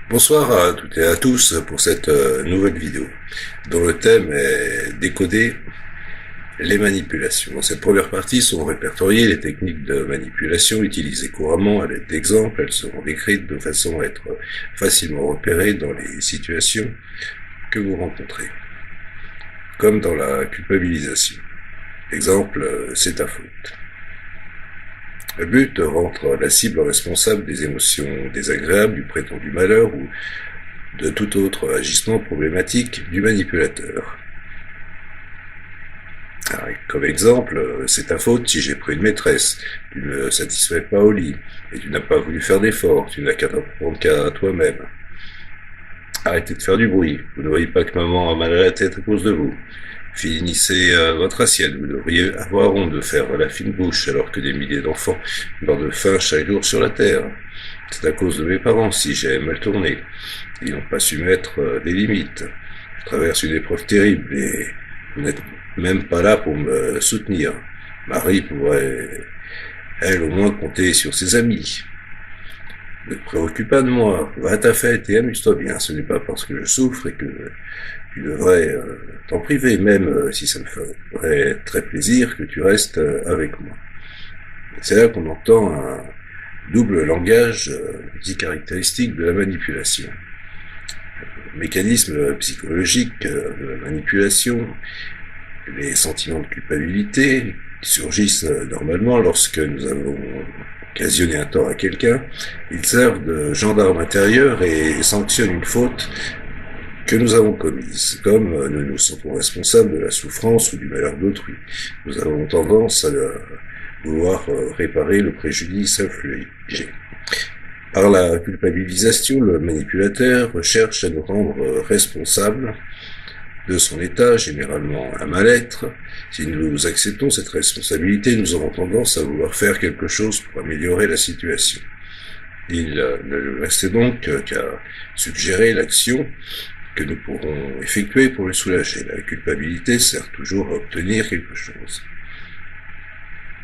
Bonsoir à toutes et à tous pour cette nouvelle vidéo dont le thème est décoder les manipulations. Dans cette première partie sont répertoriées les techniques de manipulation utilisées couramment à l'aide d'exemples. Elles seront décrites de façon à être facilement repérées dans les situations que vous rencontrez, comme dans la culpabilisation. Exemple, c'est ta faute. Le but rendre la cible responsable des émotions désagréables, du prétendu malheur ou de tout autre agissement problématique du manipulateur. Alors, comme exemple, c'est ta faute si j'ai pris une maîtresse, tu ne me satisfais pas au lit, et tu n'as pas voulu faire d'efforts, tu n'as qu'à t'en prendre qu'à toi-même. Arrêtez de faire du bruit, vous ne voyez pas que maman a mal à la tête à cause de vous. Finissez votre assiette, vous devriez avoir honte de faire la fine bouche alors que des milliers d'enfants meurent de faim chaque jour sur la terre. C'est à cause de mes parents si j'ai mal tourné. Ils n'ont pas su mettre des limites. Je traverse une épreuve terrible et vous n'êtes même pas là pour me soutenir. Marie pourrait, elle, au moins compter sur ses amis. Ne te préoccupe pas de moi. Va à ta fête et amuse-toi bien. Ce n'est pas parce que je souffre et que tu devrais t'en priver, même si ça me ferait très plaisir que tu restes avec moi. C'est là qu'on entend un double langage dit caractéristique de la manipulation. Le mécanisme psychologique de la manipulation, les sentiments de culpabilité qui surgissent normalement lorsque nous avons occasionné un tort à quelqu'un, ils servent de gendarme intérieur et sanctionnent une faute que nous avons commise, comme nous nous sentons responsables de la souffrance ou du malheur d'autrui. Nous avons tendance à vouloir réparer le préjudice infligé. Par la culpabilisation, le manipulateur cherche à nous rendre responsables de son état, généralement un mal-être. Si nous acceptons cette responsabilité, nous aurons tendance à vouloir faire quelque chose pour améliorer la situation. Il ne restait donc qu'à suggérer l'action que nous pourrons effectuer pour le soulager. La culpabilité sert toujours à obtenir quelque chose.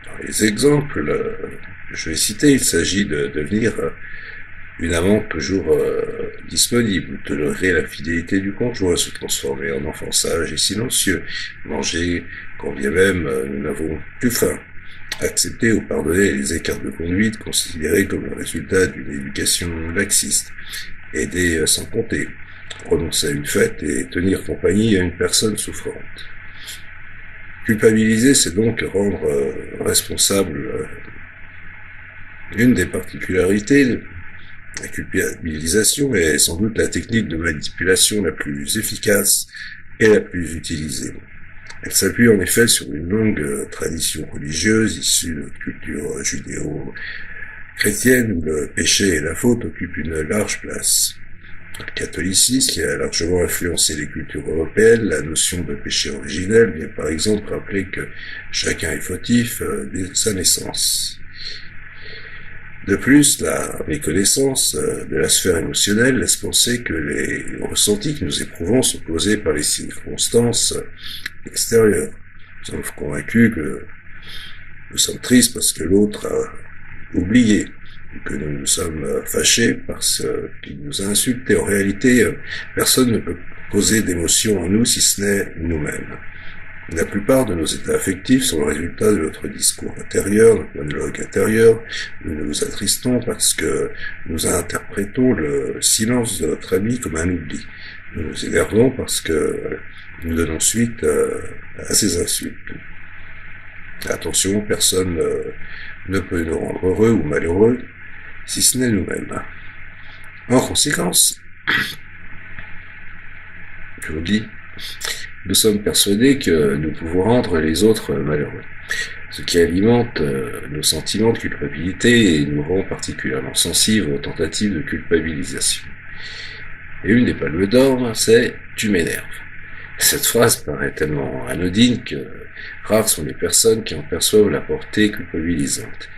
Dans les exemples que je vais citer, il s'agit de devenir une amante toujours disponible, tolérer la fidélité du conjoint, se transformer en enfant sage et silencieux, manger quand bien même nous n'avons plus faim, accepter ou pardonner les écarts de conduite considérés comme le résultat d'une éducation laxiste, aider sans compter, renoncer à une fête et tenir compagnie à une personne souffrante. Culpabiliser, c'est donc rendre responsable une des particularités. La culpabilisation est sans doute la technique de manipulation la plus efficace et la plus utilisée. Elle s'appuie en effet sur une longue tradition religieuse issue de notre culture judéo-chrétienne où le péché et la faute occupent une large place. Dans le catholicisme, qui a largement influencé les cultures européennes, la notion de péché originel vient par exemple rappeler que chacun est fautif dès sa naissance. De plus, la méconnaissance de la sphère émotionnelle laisse penser que les ressentis que nous éprouvons sont causés par les circonstances extérieures. Nous sommes convaincus que nous sommes tristes parce que l'autre a oublié, ou que nous nous sommes fâchés parce qu'il nous a insultés. En réalité, personne ne peut causer d'émotion en nous si ce n'est nous-mêmes. La plupart de nos états affectifs sont le résultat de notre discours intérieur, notre monologue intérieur. Nous nous attristons parce que nous interprétons le silence de notre ami comme un oubli. Nous nous énervons parce que nous donnons suite à ses insultes. Attention, personne ne peut nous rendre heureux ou malheureux si ce n'est nous-mêmes. En conséquence, je vous dis, nous sommes persuadés que nous pouvons rendre les autres malheureux, ce qui alimente nos sentiments de culpabilité et nous rend particulièrement sensibles aux tentatives de culpabilisation. Et une des palmes d'or, c'est « tu m'énerves ». Cette phrase paraît tellement anodine que rares sont les personnes qui en perçoivent la portée culpabilisante.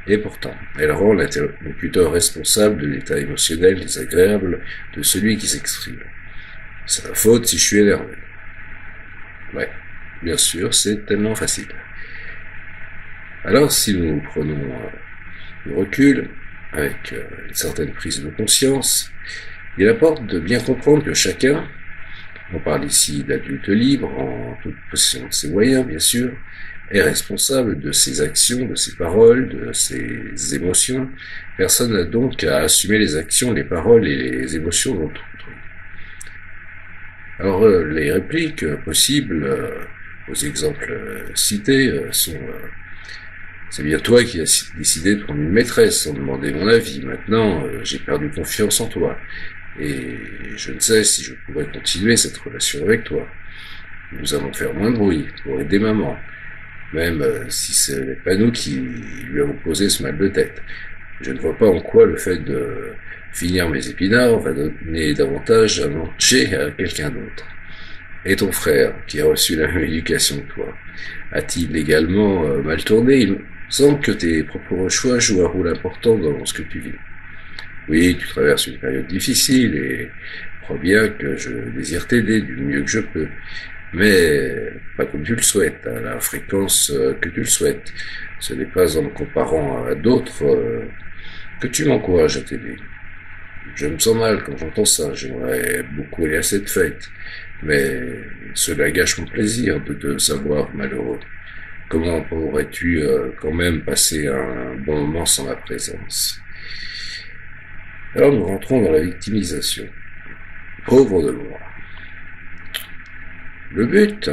Et pourtant, elle rend l'interlocuteur responsable de l'état émotionnel désagréable de celui qui s'exprime. C'est ma faute si je suis énervé. Ouais, bien sûr, c'est tellement facile. Alors, si nous prenons du recul, avec une certaine prise de conscience, Il importe de bien comprendre que chacun, on parle ici d'adulte libre, en toute possession de ses moyens, bien sûr, est responsable de ses actions, de ses paroles, de ses émotions. Personne n'a donc à assumer les actions, les paroles et les émotions d'autrui. Alors, les répliques possibles aux exemples cités sont c'est bien toi qui as décidé de prendre une maîtresse sans demander mon avis. Maintenant, j'ai perdu confiance en toi. Et je ne sais si je pourrais continuer cette relation avec toi. Nous allons faire moins de bruit pour aider maman. Même si ce n'est pas nous qui lui avons causé ce mal de tête. Je ne vois pas en quoi le fait de finir mes épinards va donner davantage à manger à quelqu'un d'autre. Et ton frère, qui a reçu la même éducation que toi, a-t-il également mal tourné? Il me semble que tes propres choix jouent un rôle important dans ce que tu vis. Oui, tu traverses une période difficile et crois bien que je désire t'aider du mieux que je peux. Mais pas comme tu le souhaites, à la fréquence que tu le souhaites. Ce n'est pas en me comparant à d'autres que tu m'encourages à t'aider. Je me sens mal quand j'entends ça, j'aimerais beaucoup aller à cette fête, mais cela gâche mon plaisir de te savoir malheureux. Comment pourrais-tu quand même passer un bon moment sans ma présence? Alors nous rentrons dans la victimisation. Pauvre de moi. Le but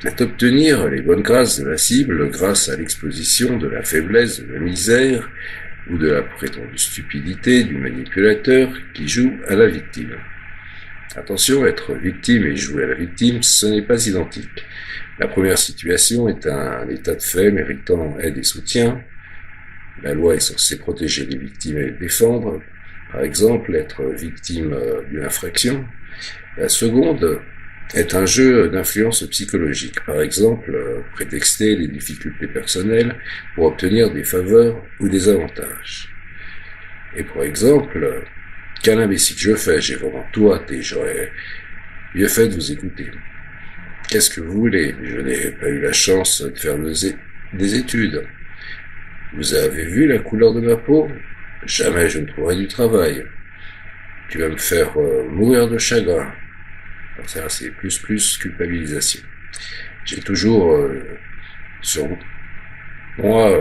est d'obtenir les bonnes grâces de la cible grâce à l'exposition de la faiblesse, de la misère ou de la prétendue stupidité du manipulateur qui joue à la victime. Attention, être victime et jouer à la victime, ce n'est pas identique. La première situation est un état de fait méritant aide et soutien. La loi est censée protéger les victimes et les défendre. Par exemple, être victime d'une infraction. La seconde est un jeu d'influence psychologique. Par exemple, prétexter les difficultés personnelles pour obtenir des faveurs ou des avantages. Et pour exemple, quel imbécile je fais, j'ai vraiment tout raté, j'aurais mieux fait de vous écouter. Qu'est-ce que vous voulez? Je n'ai pas eu la chance de faire des études. Vous avez vu la couleur de ma peau? Jamais je ne trouverai du travail. Tu vas me faire mourir de chagrin. Alors ça, c'est plus culpabilisation. J'ai toujours sur moi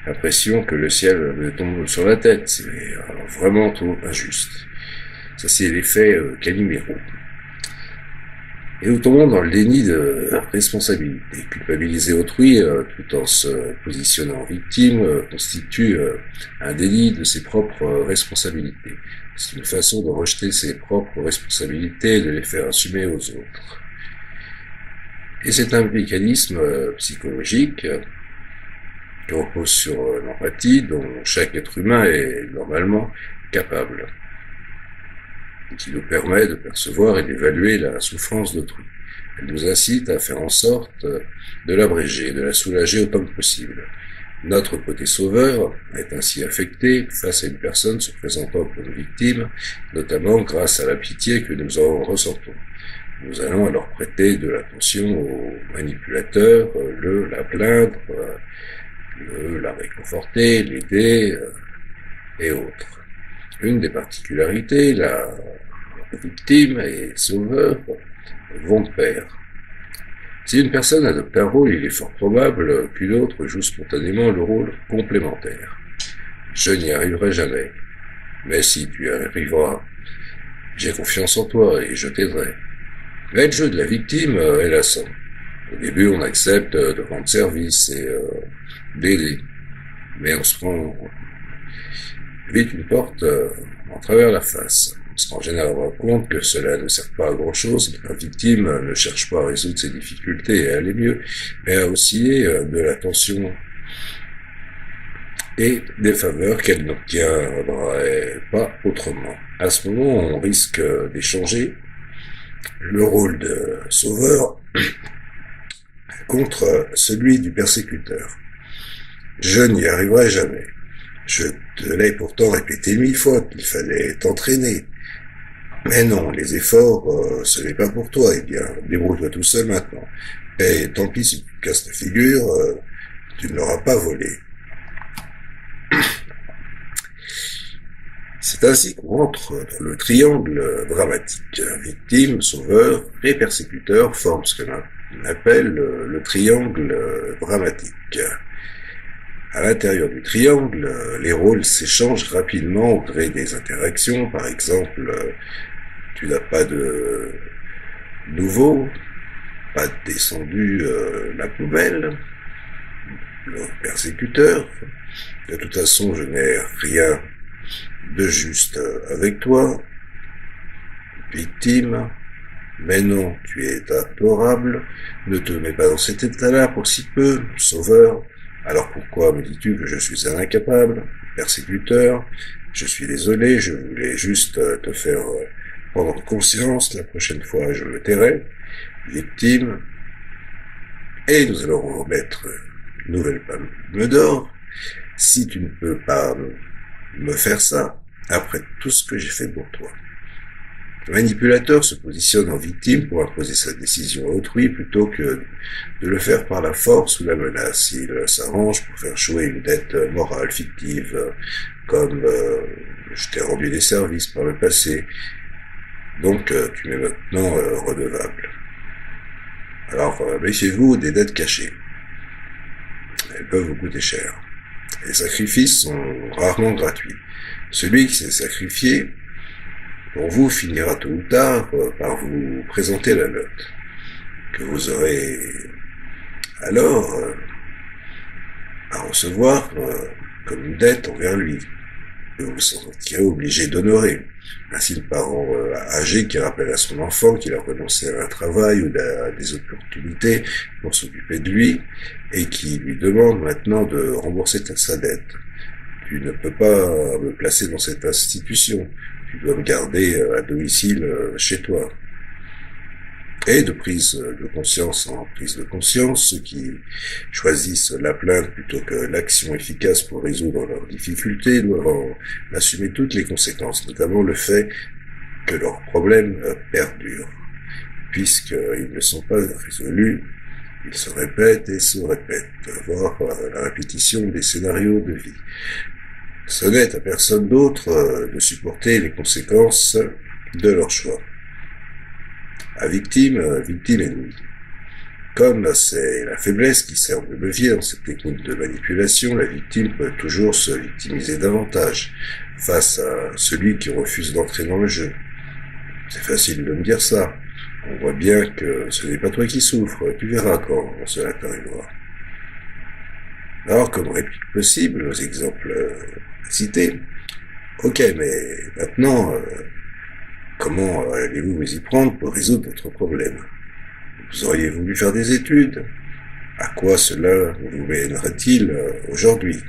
l'impression que le ciel me tombe sur la tête. C'est vraiment trop injuste. Ça, c'est l'effet Calimero. Et nous tombons dans le déni de responsabilité. Culpabiliser autrui tout en se positionnant en victime constitue un déni de ses propres responsabilités. C'est une façon de rejeter ses propres responsabilités et de les faire assumer aux autres. Et c'est un mécanisme psychologique qui repose sur l'empathie dont chaque être humain est normalement capable, et qui nous permet de percevoir et d'évaluer la souffrance d'autrui. Elle nous incite à faire en sorte de l'abréger, de la soulager autant que possible. Notre côté sauveur est ainsi affecté face à une personne se présentant comme victime, notamment grâce à la pitié que nous en ressentons. Nous allons alors prêter de l'attention au manipulateur, la plaindre, la réconforter, l'aider et autres. Une des particularités, la victime et sauveur vont de pair. Si une personne adopte un rôle, il est fort probable qu'une autre joue spontanément le rôle complémentaire. Je n'y arriverai jamais. Mais si tu y arriveras, j'ai confiance en toi et je t'aiderai. Mais le jeu de la victime est lassant. Au début, on accepte de rendre service et d'aider. Mais on se prend vite une porte en travers la face. On se rend généralement compte que cela ne sert pas à grand chose. La victime ne cherche pas à résoudre ses difficultés et à aller mieux, mais à osciller de l'attention et des faveurs qu'elle n'obtiendrait pas autrement. À ce moment, on risque d'échanger le rôle de sauveur contre celui du persécuteur. Je n'y arriverai jamais. Je te l'ai pourtant répété 1000 fois qu'il fallait t'entraîner. Mais non, les efforts, ce n'est pas pour toi. Eh bien, débrouille-toi tout seul maintenant. Et tant pis si tu te casses la figure, tu ne l'auras pas volé. C'est ainsi qu'on entre dans le triangle dramatique. Victime, sauveur et persécuteur forment ce que l'on appelle le triangle dramatique. À l'intérieur du triangle, les rôles s'échangent rapidement au gré des interactions. Par exemple, tu n'as pas de nouveau, pas descendu la poubelle, le persécuteur. De toute façon, je n'ai rien de juste avec toi. Victime, mais non, tu es adorable, ne te mets pas dans cet état-là pour si peu. Sauveur, alors pourquoi me dis-tu que je suis un incapable? Persécuteur, je suis désolé, je voulais juste te faire prendre conscience, la prochaine fois je me tairai. Victime, et nous allons remettre une nouvelle palme d'or. Si tu ne peux pas me faire ça, après tout ce que j'ai fait pour toi. Le manipulateur se positionne en victime pour imposer sa décision à autrui plutôt que de le faire par la force ou la menace. Il s'arrange pour faire jouer une dette morale fictive, comme je t'ai rendu des services par le passé, donc tu m'es maintenant redevable. Alors méfiez-vous des dettes cachées. Elles peuvent vous coûter cher. Les sacrifices sont rarement gratuits. Celui qui s'est sacrifié pour vous finira tôt ou tard par vous présenter la note, que vous aurez alors à recevoir comme une dette envers lui, que vous vous sentirez obligé d'honorer. Ainsi, le parent âgé qui rappelle à son enfant qu'il a renoncé à un travail ou à des opportunités pour s'occuper de lui, et qui lui demande maintenant de rembourser sa dette. Tu ne peux pas me placer dans cette institution. Tu dois me garder à domicile chez toi. Et de prise de conscience en prise de conscience, ceux qui choisissent la plainte plutôt que l'action efficace pour résoudre leurs difficultés doivent en assumer toutes les conséquences, notamment le fait que leurs problèmes perdurent. Puisqu'ils ne sont pas résolus, ils se répètent et se répètent, voire la répétition des scénarios de vie. Ce n'est à personne d'autre de supporter les conséquences de leur choix. À victime ennemie. Comme c'est la faiblesse qui sert de levier dans cette technique de manipulation, la victime peut toujours se victimiser davantage face à celui qui refuse d'entrer dans le jeu. C'est facile de me dire ça. On voit bien que ce n'est pas toi qui souffres, tu verras quand cela t'arrivera. Alors, comme réplique possible aux exemples cités, ok, mais maintenant, comment allez-vous vous y prendre pour résoudre votre problème? Vous auriez voulu faire des études? À quoi cela vous mènerait-il aujourd'hui?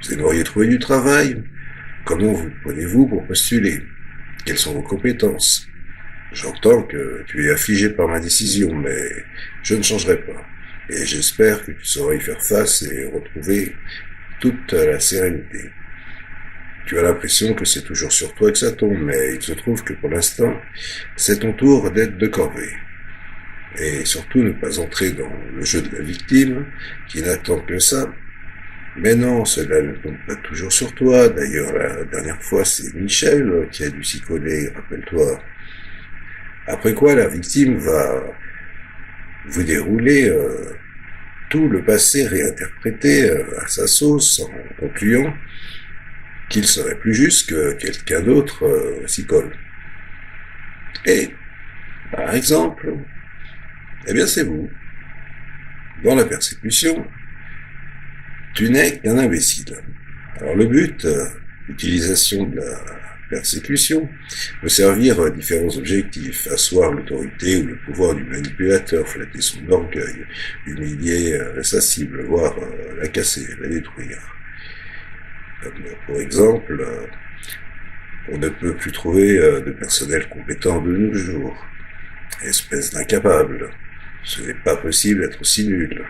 Vous aimeriez trouver du travail? Comment vous prenez-vous pour postuler? Quelles sont vos compétences? J'entends que tu es affligé par ma décision, mais je ne changerai pas. Et j'espère que tu sauras y faire face et retrouver toute la sérénité. Tu as l'impression que c'est toujours sur toi que ça tombe, mais il se trouve que pour l'instant, c'est ton tour d'être de corvée. Et surtout ne pas entrer dans le jeu de la victime, qui n'attend que ça. Mais non, cela ne tombe pas toujours sur toi. D'ailleurs, la dernière fois, c'est Michel qui a dû s'y coller, rappelle-toi. Après quoi, la victime va vous dérouler tout le passé réinterprété à sa sauce, en concluant qu'il serait plus juste que quelqu'un d'autre s'y colle. Et, par exemple, eh bien c'est vous. Dans la persécution, tu n'es qu'un imbécile. Alors le but, l'utilisation de la persécution, peut servir différents objectifs: asseoir l'autorité ou le pouvoir du manipulateur, flatter son orgueil, humilier sa cible, voire la casser, la détruire. Pour exemple, on ne peut plus trouver de personnel compétent de nos jours. Espèce d'incapable. Ce n'est pas possible d'être aussi nul.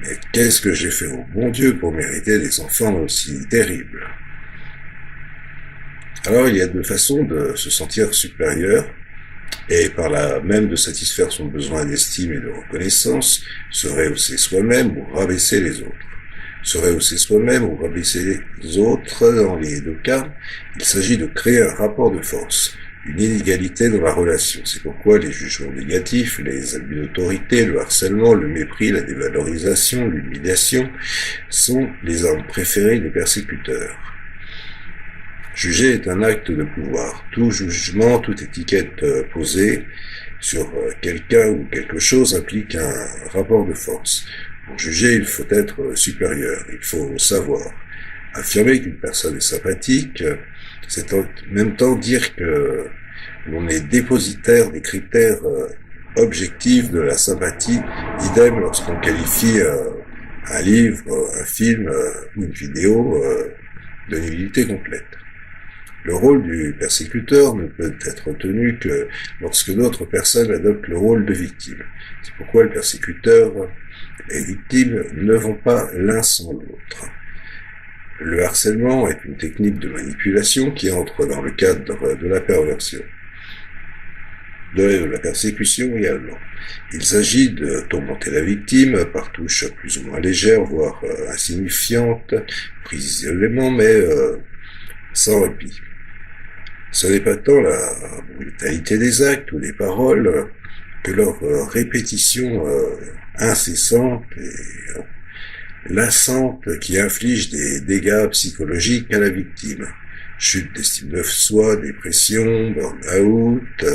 Mais qu'est-ce que j'ai fait au bon Dieu pour mériter des enfants aussi terribles? Alors il y a deux façons de se sentir supérieur, et par là même de satisfaire son besoin d'estime et de reconnaissance, se rehausser soi-même ou rabaisser les autres. Se rehausser soi-même ou rabaisser les autres, dans les deux cas, il s'agit de créer un rapport de force, une inégalité dans la relation. C'est pourquoi les jugements négatifs, les abus d'autorité, le harcèlement, le mépris, la dévalorisation, l'humiliation sont les armes préférées des persécuteurs. Juger est un acte de pouvoir. Tout jugement, toute étiquette posée sur quelqu'un ou quelque chose implique un rapport de force. Pour juger, il faut être supérieur, il faut savoir. Affirmer qu'une personne est sympathique, c'est en même temps dire que l'on est dépositaire des critères objectifs de la sympathie, idem lorsqu'on qualifie un livre, un film ou une vidéo de nullité complète. Le rôle du persécuteur ne peut être tenu que lorsque d'autres personnes adoptent le rôle de victime. C'est pourquoi le persécuteur et victime ne vont pas l'un sans l'autre. Le harcèlement est une technique de manipulation qui entre dans le cadre de la perversion, de la persécution également. Il s'agit de tourmenter la victime par touches plus ou moins légères, voire insignifiantes, prises isolément, mais sans répit. Ce n'est pas tant la brutalité des actes ou des paroles que leur répétition incessante et lassante qui inflige des dégâts psychologiques à la victime. Chute d'estime de soi, dépression, burn-out,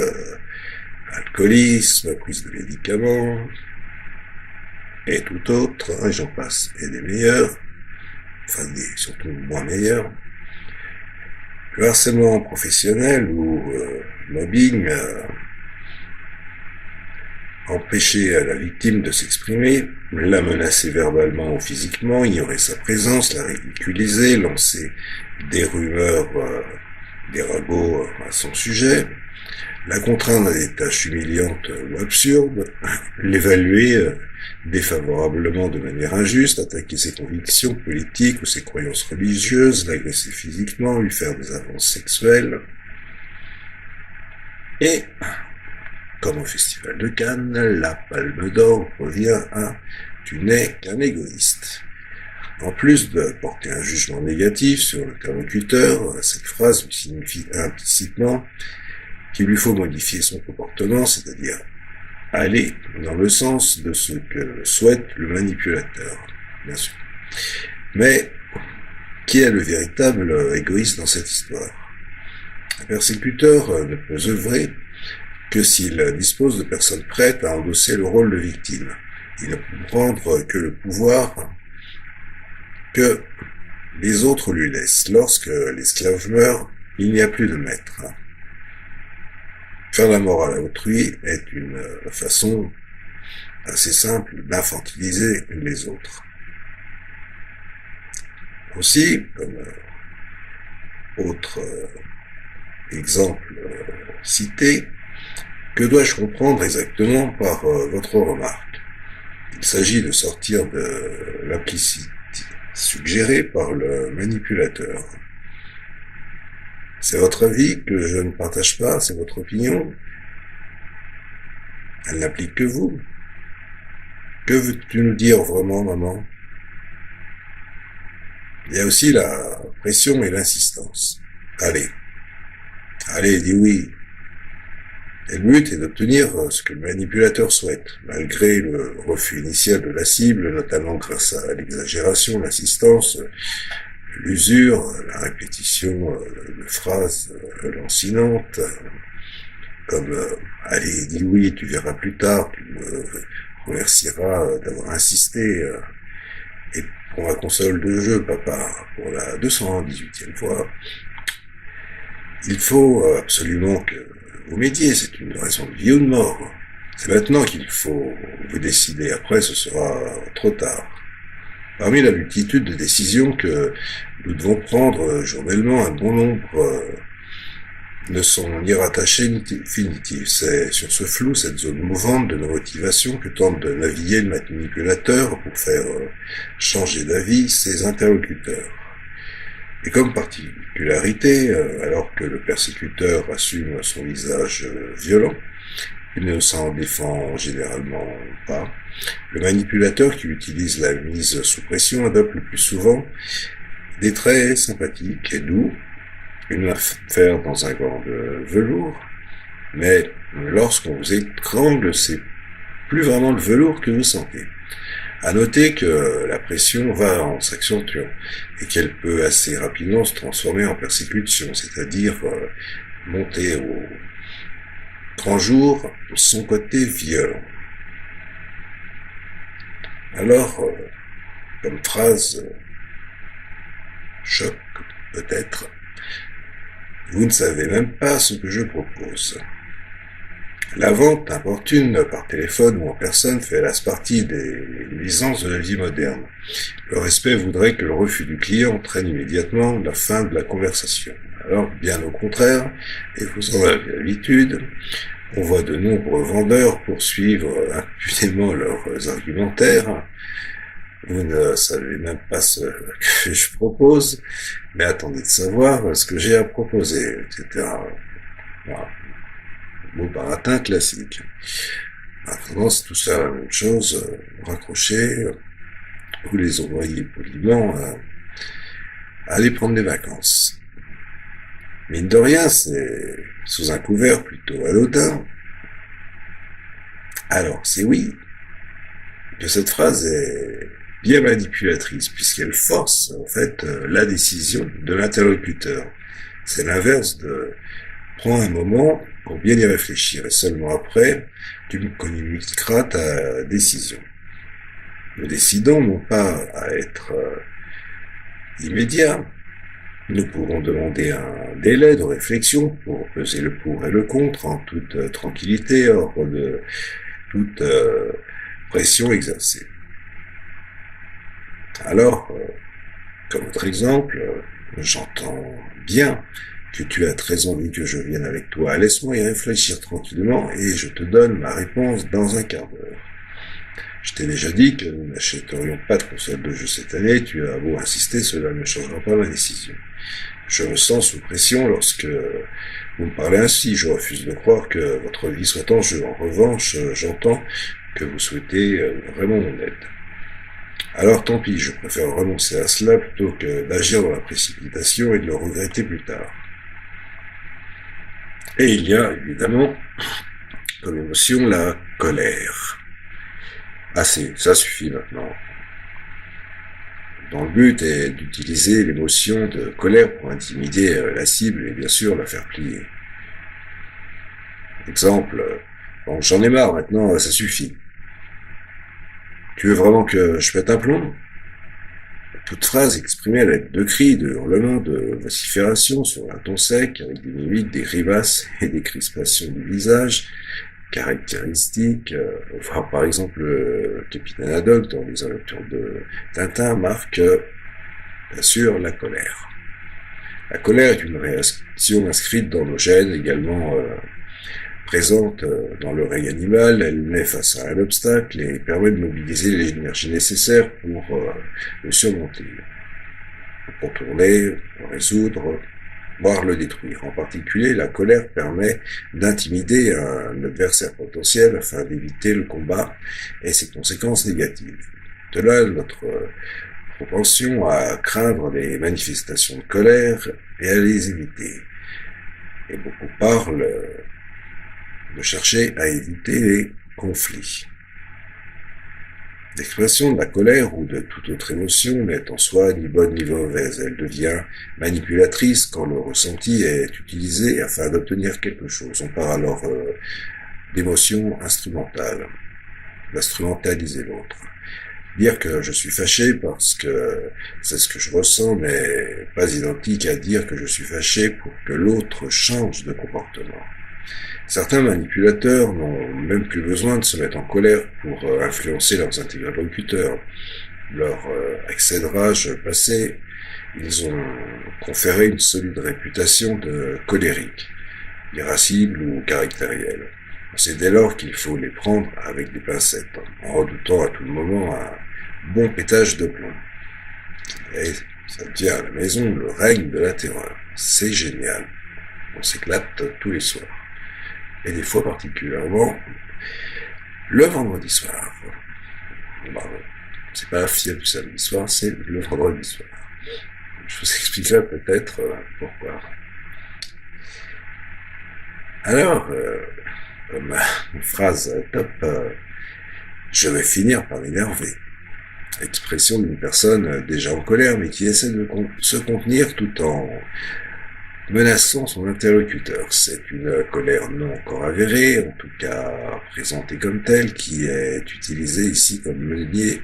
alcoolisme, prise de médicaments, et tout autre, et j'en passe, et des meilleurs, enfin des surtout moins meilleurs. Le harcèlement professionnel ou mobbing empêcher la victime de s'exprimer, la menacer verbalement ou physiquement, ignorer sa présence, la ridiculiser, lancer des rumeurs, des ragots à son sujet, la contraindre à des tâches humiliantes ou absurdes, l'évaluer défavorablement de manière injuste, attaquer ses convictions politiques ou ses croyances religieuses, l'agresser physiquement, lui faire des avances sexuelles. Et, comme au Festival de Cannes, la Palme d'Or revient à « Tu n'es qu'un égoïste ». En plus de porter un jugement négatif sur l'interlocuteur, cette phrase lui signifie implicitement qu'il lui faut modifier son comportement, c'est-à-dire aller dans le sens de ce que souhaite le manipulateur, bien sûr. Mais qui est le véritable égoïste dans cette histoire? Un persécuteur ne peut œuvrer que s'il dispose de personnes prêtes à endosser le rôle de victime. Il ne peut prendre que le pouvoir que les autres lui laissent. Lorsque l'esclave meurt, il n'y a plus de maître. Faire la morale à autrui est une façon assez simple d'infantiliser les autres. Aussi, comme autre exemple cité, que dois-je comprendre exactement par votre remarque? Il s'agit de sortir de l'implicite suggérée par le manipulateur. C'est votre avis que je ne partage pas, c'est votre opinion. Elle n'implique que vous. Que veux-tu nous dire vraiment, maman? Il y a aussi la pression et l'insistance. Allez, dis oui. Et le but est d'obtenir ce que le manipulateur souhaite, malgré le refus initial de la cible, notamment grâce à l'exagération, l'assistance, l'usure, la répétition de phrases lancinantes, comme allez, dis oui, tu verras plus tard, tu me remercieras d'avoir insisté, et pour la console de jeu, papa, pour la 218e fois. Il faut absolument que vous m'aidiez, c'est une raison de vie ou de mort. C'est maintenant qu'il faut vous décider, après ce sera trop tard. Parmi la multitude de décisions que nous devons prendre journellement, un bon nombre ne sont ni rattachées ni définitives. C'est sur ce flou, cette zone mouvante de nos motivations que tente de naviguer le manipulateur pour faire changer d'avis ses interlocuteurs. Et comme particularité, alors que le persécuteur assume son visage violent, Il ne s'en défend généralement pas. Le manipulateur qui utilise la mise sous pression adopte le plus souvent des traits sympathiques et doux, une affaire dans un gant de velours, mais lorsqu'on vous étrangle, c'est plus vraiment le velours que vous sentez. À noter que la pression va en s'accentuant et qu'elle peut assez rapidement se transformer en persécution, c'est-à-dire monter au grand jour son côté violent. Alors, comme phrase choc peut-être, vous ne savez même pas ce que je propose. La vente importune par téléphone ou en personne fait hélas partie des nuisances de la vie moderne. Le respect voudrait que le refus du client entraîne immédiatement la fin de la conversation. Alors, bien au contraire, et vous en avez l'habitude, on voit de nombreux vendeurs poursuivre impunément leurs argumentaires. Vous ne savez même pas ce que je propose, mais attendez de savoir ce que j'ai à proposer, etc. Voilà. Mot baratin classique. Maintenant, c'est tout ça la même chose, raccrocher, vous les envoyez poliment à aller prendre des vacances. Mine de rien, c'est sous un couvert plutôt anodin. Alors, c'est oui, que cette phrase est bien manipulatrice, puisqu'elle force, en fait, la décision de l'interlocuteur. C'est l'inverse de « prends un moment pour bien y réfléchir, et seulement après, tu me communiqueras ta décision ». Nous décidons non pas à être immédiat. Nous pourrons demander un délai de réflexion pour peser le pour et le contre en toute tranquillité, hors de toute pression exercée. Alors, comme autre exemple, j'entends bien que tu as très envie que je vienne avec toi. Laisse-moi y réfléchir tranquillement et je te donne ma réponse dans un quart d'heure. Je t'ai déjà dit que nous n'achèterions pas de console de jeu cette année. Tu as beau insister, cela ne changera pas ma décision. Je me sens sous pression lorsque vous me parlez ainsi. Je refuse de croire que votre vie soit en jeu. En revanche, j'entends que vous souhaitez vraiment mon aide. Alors tant pis, je préfère renoncer à cela plutôt que d'agir dans la précipitation et de le regretter plus tard. Et il y a évidemment comme émotion la colère. Assez, ça suffit maintenant. Dont le but est d'utiliser l'émotion de colère pour intimider la cible et bien sûr la faire plier. Exemple, bon, j'en ai marre maintenant, ça suffit. Tu veux vraiment que je pète un plomb? Toute phrase exprimée à l'aide de cris, de hurlements, de vociférations sur un ton sec, avec des mimiques, des grimaces et des crispations du visage, caractéristiques, enfin, par exemple, le capitaine Haddock dans les aventures de Tintin marque, bien sûr, la colère. La colère est une réaction inscrite dans nos gènes, également présente dans le règne animal. Elle naît face à un obstacle et permet de mobiliser l'énergie nécessaire pour le surmonter, le contourner, le résoudre, voire le détruire. En particulier, la colère permet d'intimider un adversaire potentiel afin d'éviter le combat et ses conséquences négatives. De là, notre propension à craindre les manifestations de colère et à les éviter. Et beaucoup parlent de chercher à éviter les conflits. L'expression de la colère ou de toute autre émotion n'est en soi ni bonne ni mauvaise. Elle devient manipulatrice quand le ressenti est utilisé afin d'obtenir quelque chose. On parle alors d'émotion instrumentale, d'instrumentaliser l'autre. Dire que je suis fâché parce que c'est ce que je ressens n'est pas identique à dire que je suis fâché pour que l'autre change de comportement. Certains manipulateurs n'ont même plus besoin de se mettre en colère pour influencer leurs interlocuteurs. Leur excès de rage passé, ils ont conféré une solide réputation de colériques, irascibles ou caractériels. C'est dès lors qu'il faut les prendre avec des pincettes, en redoutant à tout moment un bon pétage de plomb. Et ça devient à la maison le règne de la terreur. C'est génial. On s'éclate tous les soirs. et des fois particulièrement le vendredi soir. Bon, c'est pas officiel du samedi soir, c'est le vendredi soir. Je vous expliquerai peut-être pourquoi. Alors, comme phrase top, je vais finir par m'énerver. Expression d'une personne déjà en colère, mais qui essaie de se contenir tout en menaçant son interlocuteur. C'est une colère non encore avérée, en tout cas présentée comme telle, qui est utilisée ici comme levier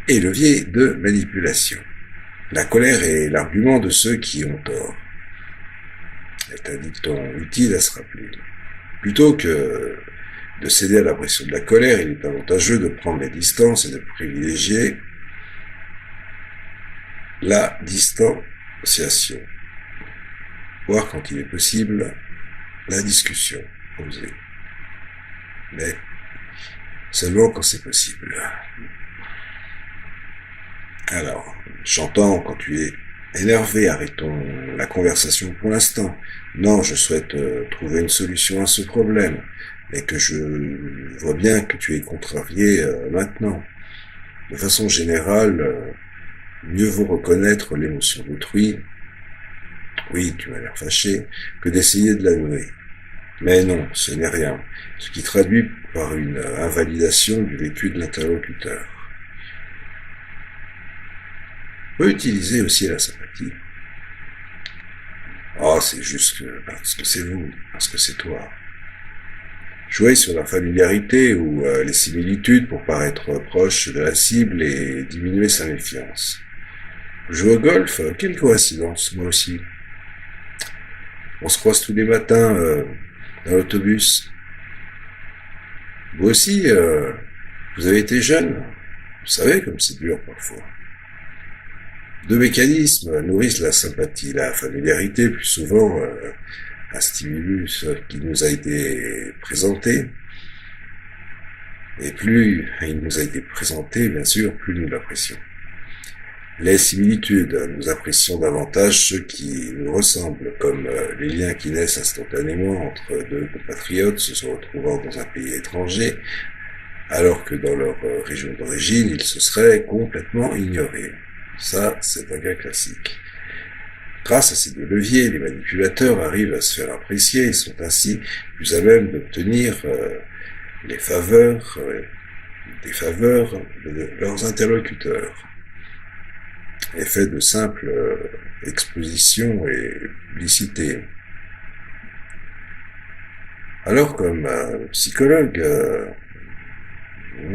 et levier de manipulation. La colère est l'argument de ceux qui ont tort. C'est un dicton utile à se rappeler. Plutôt que de céder à la pression de la colère, il est avantageux de prendre les distances et de privilégier la distanciation. Voire, quand il est possible, la discussion osée. Mais seulement quand c'est possible. Alors, j'entends quand tu es énervé, arrêtons la conversation pour l'instant. Non, je souhaite trouver une solution à ce problème, mais que je vois bien que tu es contrarié maintenant. De façon générale, mieux vaut reconnaître l'émotion d'autrui. Oui, tu m'as l'air fâché, que d'essayer de la nommer. Mais non, ce n'est rien, ce qui traduit par une invalidation du vécu de l'interlocuteur. On peut utiliser aussi la sympathie. Oh, c'est juste parce que c'est vous, parce que c'est toi. Jouer sur la familiarité ou les similitudes pour paraître proche de la cible et diminuer sa méfiance. Jouer au golf, quelle coïncidence, moi aussi. On se croise tous les matins dans l'autobus. Vous aussi, vous avez été jeune. Vous savez comme c'est dur parfois. Deux mécanismes nourrissent la sympathie, la familiarité, plus souvent un stimulus qui nous a été présenté. Et plus il nous a été présenté, bien sûr, plus nous l'apprécions. Les similitudes, nous apprécions davantage ceux qui nous ressemblent, comme les liens qui naissent instantanément entre deux compatriotes se retrouvant dans un pays étranger, alors que dans leur région d'origine, ils se seraient complètement ignorés. Ça, c'est un cas classique. Grâce à ces deux leviers, les manipulateurs arrivent à se faire apprécier et sont ainsi plus à même d'obtenir des faveurs de leurs interlocuteurs. Effet de simple exposition et publicité. Alors, comme psychologue,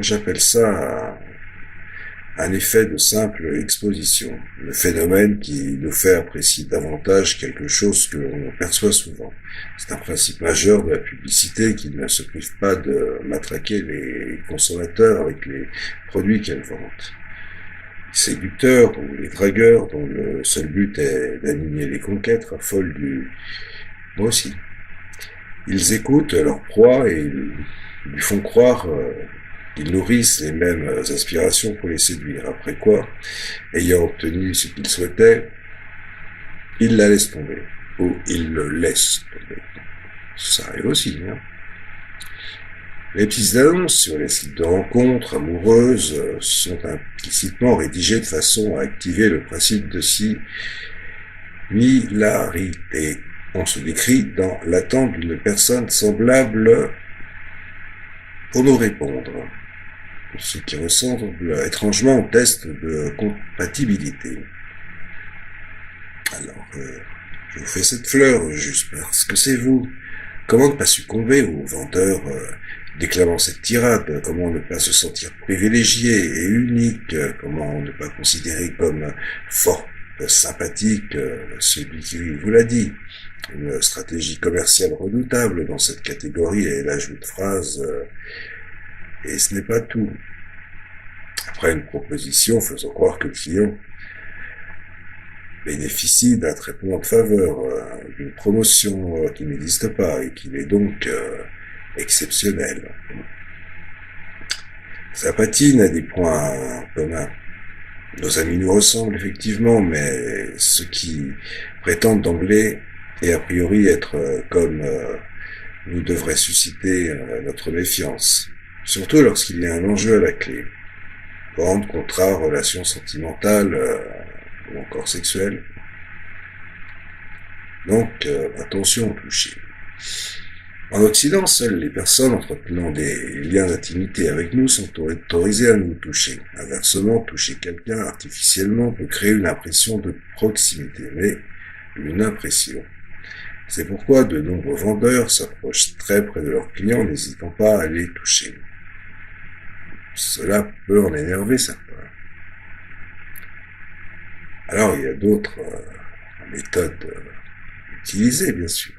j'appelle ça un effet de simple exposition, le phénomène qui nous fait apprécier davantage quelque chose que l'on perçoit souvent. C'est un principe majeur de la publicité qui ne se prive pas de matraquer les consommateurs avec les produits qu'elle vante. Les séducteurs ou les dragueurs dont le seul but est d'animer les conquêtes raffolent du « moi aussi ». Ils écoutent leur proie et lui font croire qu'ils nourrissent les mêmes aspirations pour les séduire. Après quoi, ayant obtenu ce qu'ils souhaitaient, ils la laissent tomber. Ou ils le laissent tomber. Ça arrive aussi, hein. Les petites annonces sur les sites de rencontres amoureuses sont implicitement rédigées de façon à activer le principe de similarité. On se décrit dans l'attente d'une personne semblable pour nous répondre, ce qui ressemble étrangement au test de compatibilité. Alors, je vous fais cette fleur juste parce que c'est vous. Comment ne pas succomber aux vendeurs déclamant cette tirade? Comment ne pas se sentir privilégié et unique? Comment ne pas considérer comme fort sympathique celui qui vous l'a dit? Une stratégie commerciale redoutable dans cette catégorie est l'ajout de phrases et ce n'est pas tout. Après une proposition faisant croire que le client bénéficie d'un traitement de faveur, d'une promotion qui n'existe pas et qui est donc exceptionnelle. Sa patine a des points communs. Nos amis nous ressemblent effectivement, mais ceux qui prétendent d'emblée et a priori être comme nous devrait susciter notre méfiance, surtout lorsqu'il y a un enjeu à la clé. Vente, contrat, relations sentimentales ou encore sexuelles. Donc, attention au toucher. En Occident, seules les personnes entretenant des liens d'intimité avec nous sont autorisées à nous toucher. Inversement, toucher quelqu'un artificiellement peut créer une impression de proximité, mais une impression. C'est pourquoi de nombreux vendeurs s'approchent très près de leurs clients, n'hésitant pas à les toucher. Cela peut en énerver certains. Alors, il y a d'autres méthodes utilisées, bien sûr.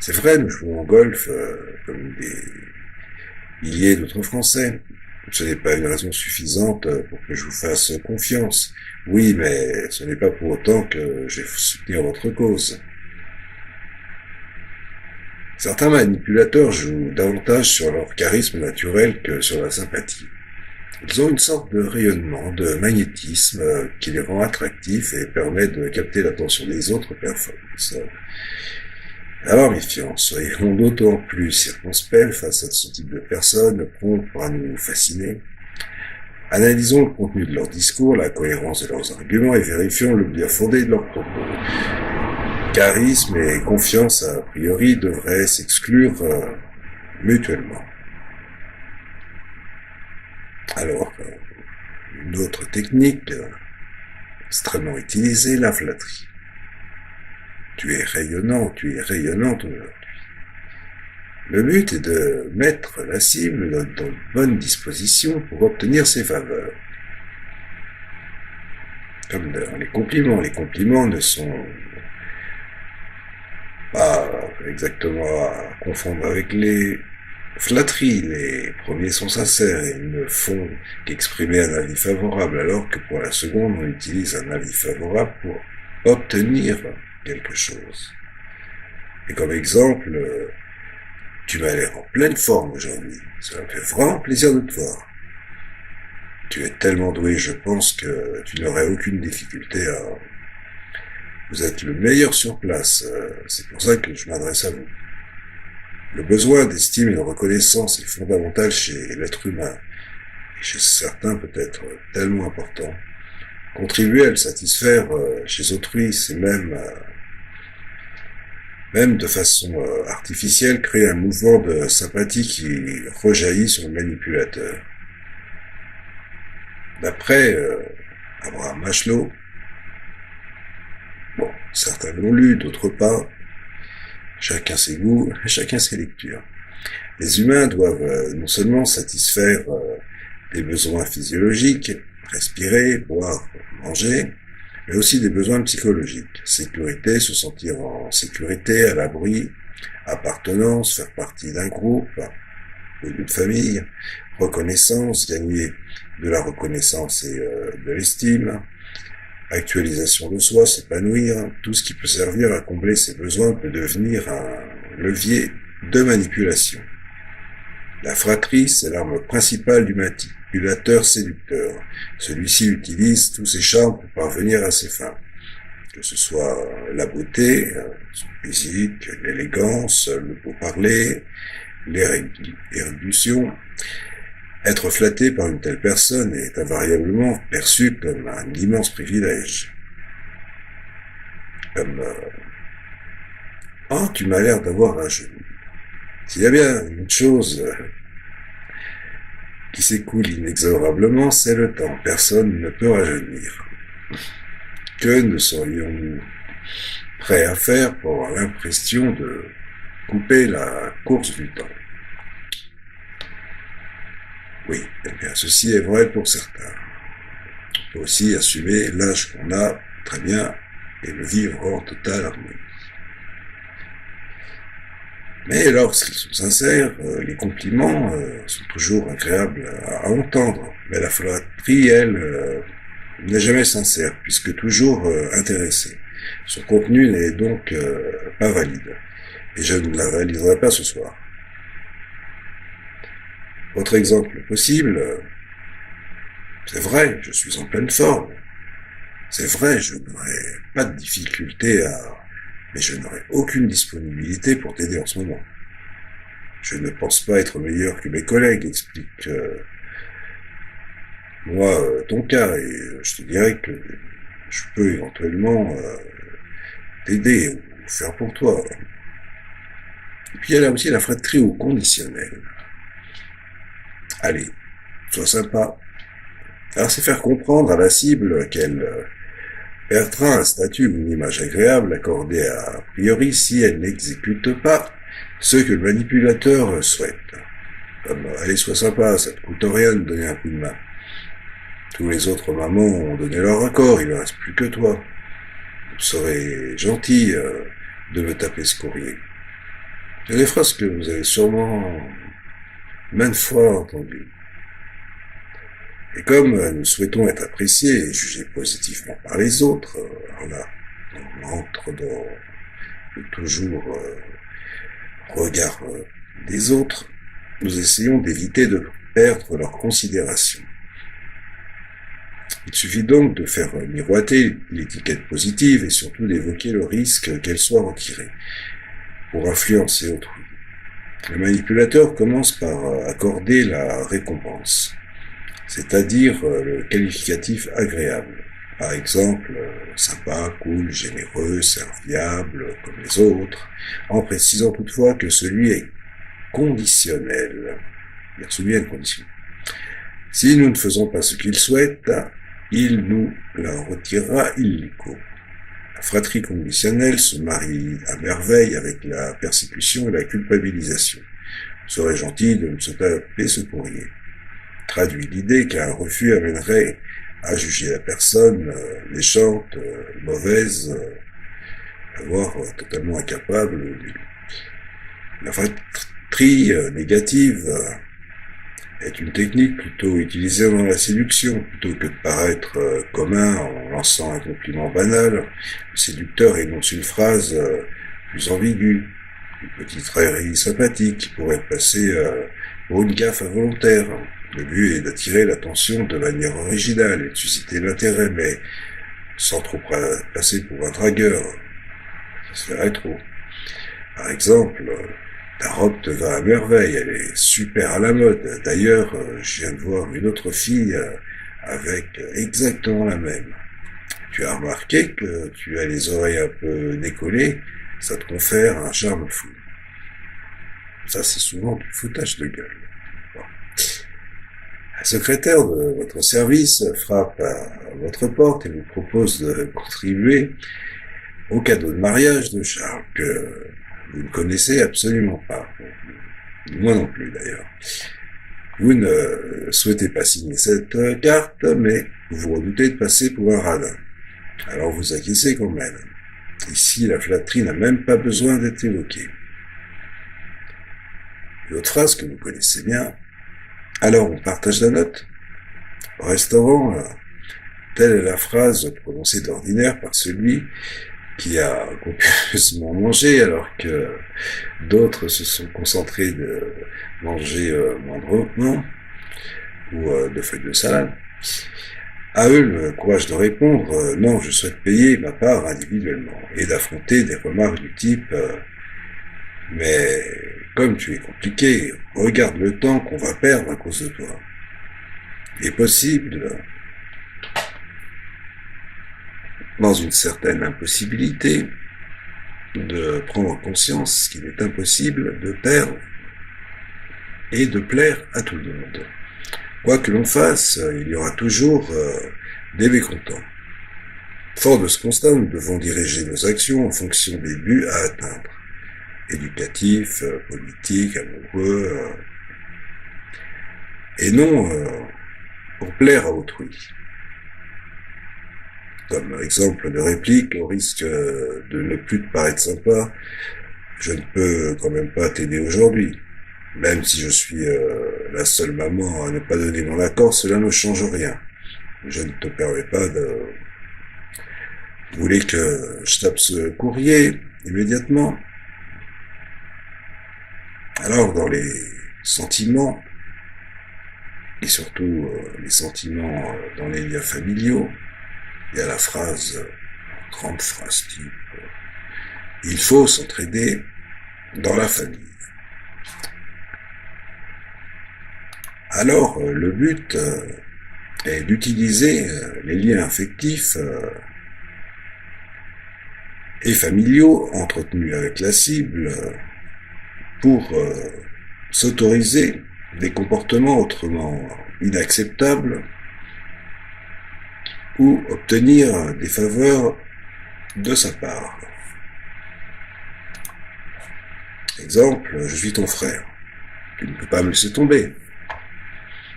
C'est vrai, nous jouons au golf comme des milliers d'autres Français. Ce n'est pas une raison suffisante pour que je vous fasse confiance. Oui, mais ce n'est pas pour autant que je vais soutenir votre cause. Certains manipulateurs jouent davantage sur leur charisme naturel que sur la sympathie. Ils ont une sorte de rayonnement, de magnétisme qui les rend attractifs et permet de capter l'attention des autres personnes. Alors méfiance, soyons d'autant plus circonspects face à ce type de personnes promptes à nous fasciner. Analysons le contenu de leur discours, la cohérence de leurs arguments et vérifions le bien fondé de leurs propos. Charisme et confiance, a priori, devraient s'exclure mutuellement. Alors, une autre technique extrêmement utilisée, la flatterie. Tu es rayonnant, tu es rayonnante aujourd'hui. Le but est de mettre la cible dans de bonnes dispositions pour obtenir ses faveurs. Comme dans les compliments ne sont pas exactement à confondre avec les flatteries. Les premiers sont sincères et ne font qu'exprimer un avis favorable, alors que pour la seconde, on utilise un avis favorable pour obtenir quelque chose. Et comme exemple, tu m'as l'air en pleine forme aujourd'hui. Ça me fait vraiment plaisir de te voir. Tu es tellement doué, je pense que tu n'aurais aucune difficulté à... Vous êtes le meilleur sur place. C'est pour ça que je m'adresse à vous. Le besoin d'estime et de reconnaissance est fondamental chez l'être humain. Et chez certains peut-être tellement important. Contribuer à le satisfaire chez autrui, c'est même de façon artificielle, créer un mouvement de sympathie qui rejaillit sur le manipulateur. D'après Abraham Maslow, bon, certains l'ont lu, d'autres pas, chacun ses goûts, chacun ses lectures. Les humains doivent non seulement satisfaire des besoins physiologiques, respirer, boire, manger, mais aussi des besoins psychologiques. Sécurité, se sentir en sécurité, à l'abri, appartenance, faire partie d'un groupe ou d'une famille, reconnaissance, gagner de la reconnaissance et de l'estime, actualisation de soi, s'épanouir, tout ce qui peut servir à combler ses besoins peut devenir un levier de manipulation. La flatterie, c'est l'arme principale du manipulateur séducteur. Celui-ci utilise tous ses charmes pour parvenir à ses fins. Que ce soit la beauté, son physique, l'élégance, le beau parler, l'érudition. Être flatté par une telle personne est invariablement perçu comme un immense privilège. Comme « Oh, tu m'as l'air d'avoir un genou. » S'il y a bien une chose qui s'écoule inexorablement, c'est le temps. Personne ne peut rajeunir. Que ne serions-nous prêts à faire pour avoir l'impression de couper la course du temps? Oui, eh bien, ceci est vrai pour certains. On peut aussi assumer l'âge qu'on a très bien et le vivre en totale harmonie. Mais lorsqu'ils sont sincères, les compliments sont toujours agréables à entendre. Mais la flatterie, elle, n'est jamais sincère, puisque toujours intéressée. Son contenu n'est donc pas valide. Et je ne la validerai pas ce soir. Autre exemple possible, c'est vrai, je suis en pleine forme. C'est vrai, je n'aurai pas de difficulté à mais je n'aurai aucune disponibilité pour t'aider en ce moment. Je ne pense pas être meilleur que mes collègues, explique moi ton cas, et je te dirais que je peux éventuellement t'aider ou faire pour toi. Et puis il y a aussi la fratrie au conditionnel. Allez, sois sympa. Alors c'est faire comprendre à la cible qu'elle perdra un statut ou une image agréable accordée a priori si elle n'exécute pas ce que le manipulateur souhaite. Comme, allez, sois sympa, ça te coûte rien de donner un coup de main. Tous les autres mamans ont donné leur accord, il ne reste plus que toi. Vous serez gentil de me taper ce courrier. C'est des phrases que vous avez sûrement maintes fois entendues. Et comme nous souhaitons être appréciés et jugés positivement par les autres, là, on entre dans le toujours regard des autres, nous essayons d'éviter de perdre leur considération. Il suffit donc de faire miroiter l'étiquette positive et surtout d'évoquer le risque qu'elle soit retirée pour influencer autrui. Le manipulateur commence par accorder la récompense, c'est-à-dire le qualificatif agréable. Par exemple, sympa, cool, généreux, serviable, comme les autres, en précisant toutefois que celui est conditionnel. Celui est conditionnel. Si nous ne faisons pas ce qu'il souhaite, il nous la retirera illico. La fratrie conditionnelle se marie à merveille avec la persécution et la culpabilisation. Vous serez gentil de me taper ce courrier. Traduit l'idée qu'un refus amènerait à juger la personne méchante, mauvaise, voire totalement incapable. La fratrie négative est une technique plutôt utilisée dans la séduction, plutôt que de paraître commun en lançant un compliment banal. Le séducteur énonce une phrase plus ambiguë, une petite raillerie sympathique qui pourrait passer pour une gaffe involontaire. Le but est d'attirer l'attention de manière originale et de susciter l'intérêt, mais sans trop passer pour un dragueur. Ça se ferait trop. Par exemple, ta robe te va à merveille, elle est super à la mode. D'ailleurs, je viens de voir une autre fille avec exactement la même. Tu as remarqué que tu as les oreilles un peu décollées, ça te confère un charme fou. Ça, c'est souvent du foutage de gueule. Bon. Un secrétaire de votre service frappe à votre porte et vous propose de contribuer au cadeau de mariage de Charles, que vous ne connaissez absolument pas. Moi non plus, d'ailleurs. Vous ne souhaitez pas signer cette carte, mais vous redoutez de passer pour un radin. Alors vous acquiescez quand même. Ici, la flatterie n'a même pas besoin d'être évoquée. L'autre phrase que vous connaissez bien. Alors, on partage la note. Au restaurant, telle est la phrase prononcée d'ordinaire par celui qui a copieusement mangé, alors que d'autres se sont concentrés de manger moindrement, ou de feuilles de salade. À eux le courage de répondre non, je souhaite payer ma part individuellement, et d'affronter des remarques du type mais comme tu es compliqué, regarde le temps qu'on va perdre à cause de toi. Il est possible, dans une certaine impossibilité, de prendre conscience qu'il est impossible de perdre et de plaire à tout le monde. Quoi que l'on fasse, il y aura toujours des mécontents. Fort de ce constat, nous devons diriger nos actions en fonction des buts à atteindre. Éducatifs, politiques, amoureux, et non pour plaire à autrui. Comme exemple de réplique, au risque de ne plus te paraître sympa, je ne peux quand même pas t'aider aujourd'hui. Même si je suis la seule maman à ne pas donner mon accord, cela ne change rien. Je ne te permets pas de... Vous voulez que je tape ce courrier immédiatement? Alors, dans les sentiments, et surtout les sentiments dans les liens familiaux, il y a la phrase, grande phrase type, Il faut s'entraider dans la famille. Alors, le but est d'utiliser les liens affectifs et familiaux entretenus avec la cible pour s'autoriser des comportements autrement inacceptables ou obtenir des faveurs de sa part. Exemple, je suis ton frère. Tu ne peux pas me laisser tomber.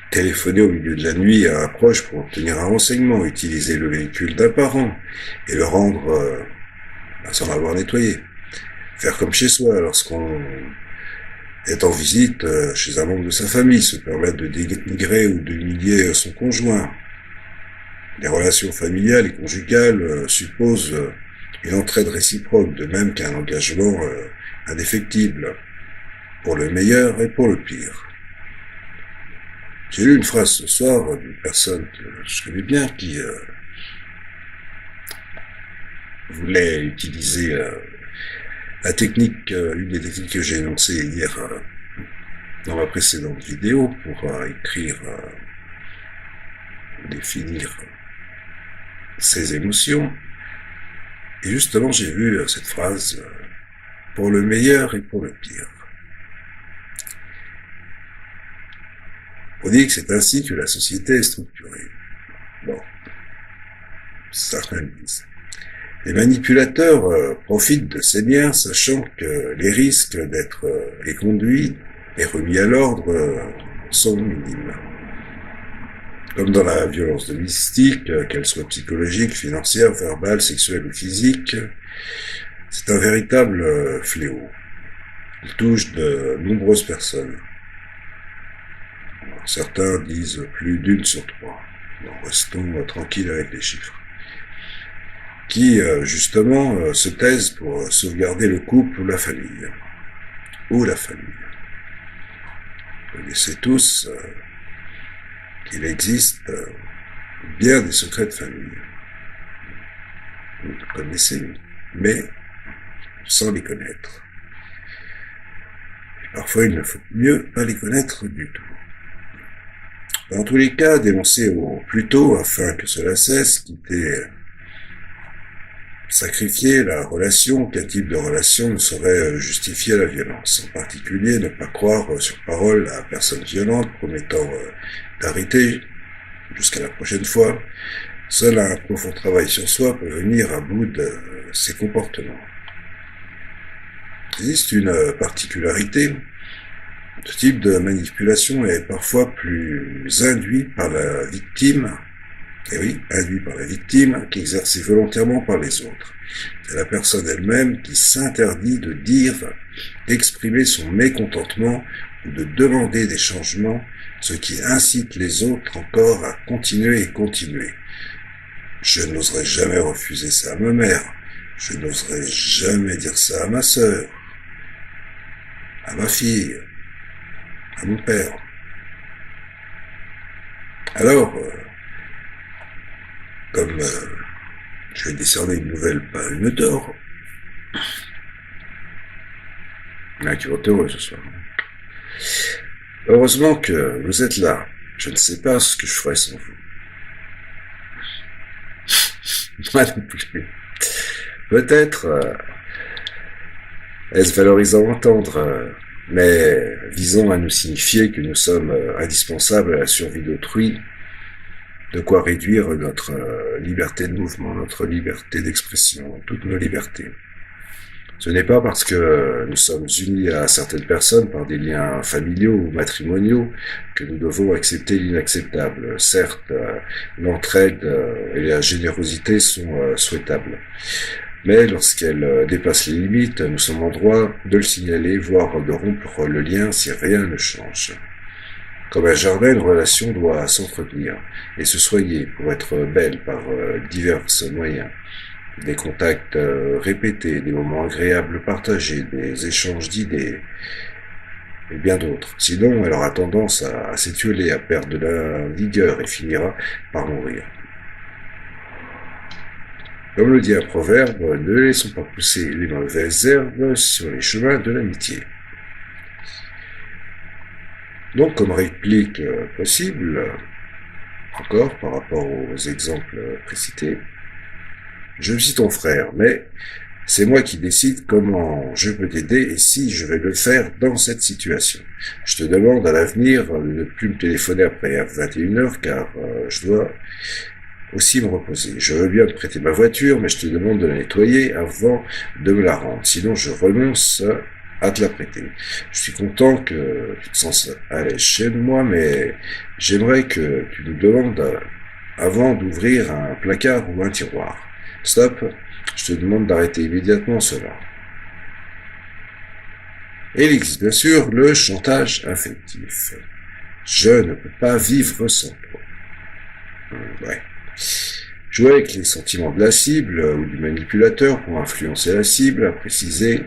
Téléphoner au milieu de la nuit à un proche pour obtenir un renseignement, utiliser le véhicule d'un parent et le rendre sans l'avoir nettoyé. Faire comme chez soi lorsqu'on est en visite chez un membre de sa famille, se permettre de dénigrer ou d'humilier son conjoint. Les relations familiales et conjugales supposent une entraide réciproque, de même qu'un engagement indéfectible, pour le meilleur et pour le pire. J'ai lu une phrase ce soir d'une personne que je connais bien qui voulait utiliser la technique, une des techniques que j'ai énoncées hier dans ma précédente vidéo pour écrire, définir ses émotions. Et justement, j'ai vu cette phrase pour le meilleur et pour le pire. On dit que c'est ainsi que la société est structurée. Bon, certains le disent. Les manipulateurs profitent de ces liens, sachant que les risques d'être éconduits et remis à l'ordre sont minimes. Comme dans la violence domestique, qu'elle soit psychologique, financière, verbale, sexuelle ou physique, c'est un véritable fléau. Il touche de nombreuses personnes. Certains disent plus d'une sur 3. Bon, restons tranquilles avec les chiffres. Qui, justement, se taisent pour sauvegarder le couple ou la famille. Vous connaissez tous qu'il existe bien des secrets de famille. Vous les connaissez, mais sans les connaître. Et parfois, il ne faut mieux pas les connaître du tout. Dans tous les cas, dénoncer au plus tôt afin que cela cesse, quitter sacrifier la relation, quel type de relation ne saurait justifier la violence. En particulier, ne pas croire sur parole à personne violente, promettant d'arrêter jusqu'à la prochaine fois. Seul un profond travail sur soi peut venir à bout de ses comportements. Il existe une particularité. Ce type de manipulation est parfois plus induit par la victime, et oui, induit par la victime, qu'exercée volontairement par les autres. C'est la personne elle-même qui s'interdit de dire, d'exprimer son mécontentement ou de demander des changements, ce qui incite les autres encore à continuer et continuer. Je n'oserais jamais refuser ça à ma mère. Je n'oserais jamais dire ça à ma sœur, à ma fille, à mon père. Alors, comme je vais décerner une nouvelle palme d'or, tu vas être heureux ce soir. Heureusement que vous êtes là. Je ne sais pas ce que je ferais sans vous. Moi non plus. Peut-être est-ce valorisant à entendre, mais visons à nous signifier que nous sommes indispensables à la survie d'autrui, de quoi réduire notre liberté de mouvement, notre liberté d'expression, toutes nos libertés. Ce n'est pas parce que nous sommes unis à certaines personnes par des liens familiaux ou matrimoniaux que nous devons accepter l'inacceptable. Certes, l'entraide et la générosité sont souhaitables. Mais lorsqu'elles dépassent les limites, nous sommes en droit de le signaler, voire de rompre le lien si rien ne change. Comme un jardin, une relation doit s'entretenir et se soigner pour être belle par divers moyens. Des contacts répétés, des moments agréables partagés, des échanges d'idées et bien d'autres. Sinon, elle aura tendance à s'étioler, à perdre de la vigueur et finira par mourir. Comme le dit un proverbe, ne laissons pas pousser les mauvaises herbes sur les chemins de l'amitié. Donc, comme réplique possible, encore par rapport aux exemples précités, je suis ton frère, mais c'est moi qui décide comment je peux t'aider et si je vais le faire dans cette situation. Je te demande à l'avenir de ne plus me téléphoner après 21h car je dois aussi me reposer. Je veux bien te prêter ma voiture, mais je te demande de la nettoyer avant de me la rendre. Sinon, je renonce à te la prêter. Je suis content que tu te sens à l'aise chez moi, mais j'aimerais que tu nous demandes avant d'ouvrir un placard ou un tiroir. Stop, je te demande d'arrêter immédiatement cela. Et il existe bien sûr le chantage affectif. Je ne peux pas vivre sans toi. Ouais. Jouer avec les sentiments de la cible ou du manipulateur pour influencer la cible, à préciser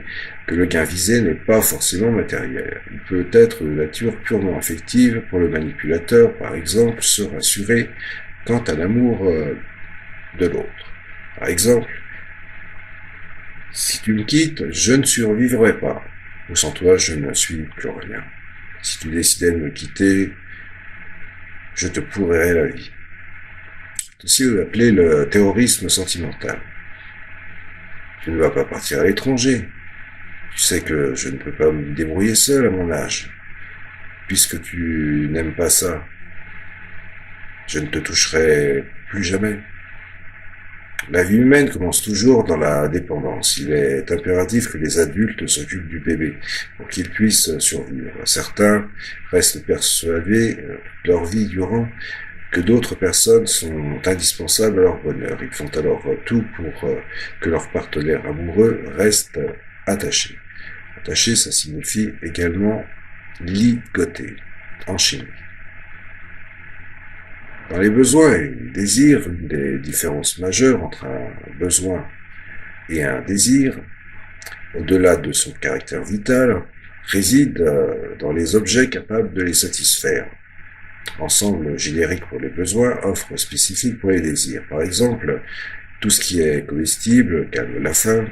que le gain visé n'est pas forcément matériel. Il peut être de nature purement affective pour le manipulateur, par exemple, se rassurer quant à l'amour de l'autre. Par exemple, si tu me quittes, je ne survivrai pas, ou sans toi, je ne suis plus rien. Si tu décidais de me quitter, je te pourrirai la vie. C'est aussi appelé le terrorisme sentimental. Tu ne vas pas partir à l'étranger. Tu sais que je ne peux pas me débrouiller seul à mon âge. Puisque tu n'aimes pas ça, je ne te toucherai plus jamais. La vie humaine commence toujours dans la dépendance. Il est impératif que les adultes s'occupent du bébé pour qu'il puisse survivre. Certains restent persuadés toute leur vie durant que d'autres personnes sont indispensables à leur bonheur. Ils font alors tout pour que leur partenaire amoureux reste attaché. Attaché, ça signifie également ligoté en chimie. Dans les besoins et les désirs, une des différences majeures entre un besoin et un désir, au-delà de son caractère vital, réside dans les objets capables de les satisfaire. Ensemble générique pour les besoins, offre spécifique pour les désirs. Par exemple, tout ce qui est comestible calme la faim.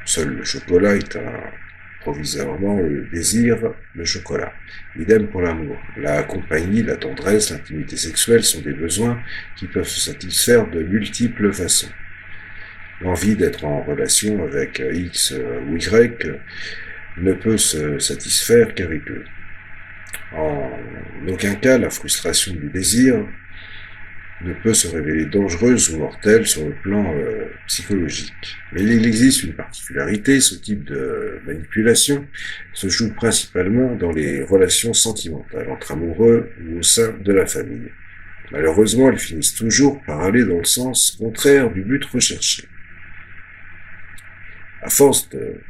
Seul le chocolat est provisoirement le désir de chocolat. Idem pour l'amour. La compagnie, la tendresse, l'intimité sexuelle sont des besoins qui peuvent se satisfaire de multiples façons. L'envie d'être en relation avec X ou Y ne peut se satisfaire qu'avec eux. En aucun cas, la frustration du désir ne peut se révéler dangereuse ou mortelle sur le plan psychologique. Mais il existe une particularité, ce type de manipulation se joue principalement dans les relations sentimentales, entre amoureux ou au sein de la famille. Malheureusement, elles finissent toujours par aller dans le sens contraire du but recherché. À force de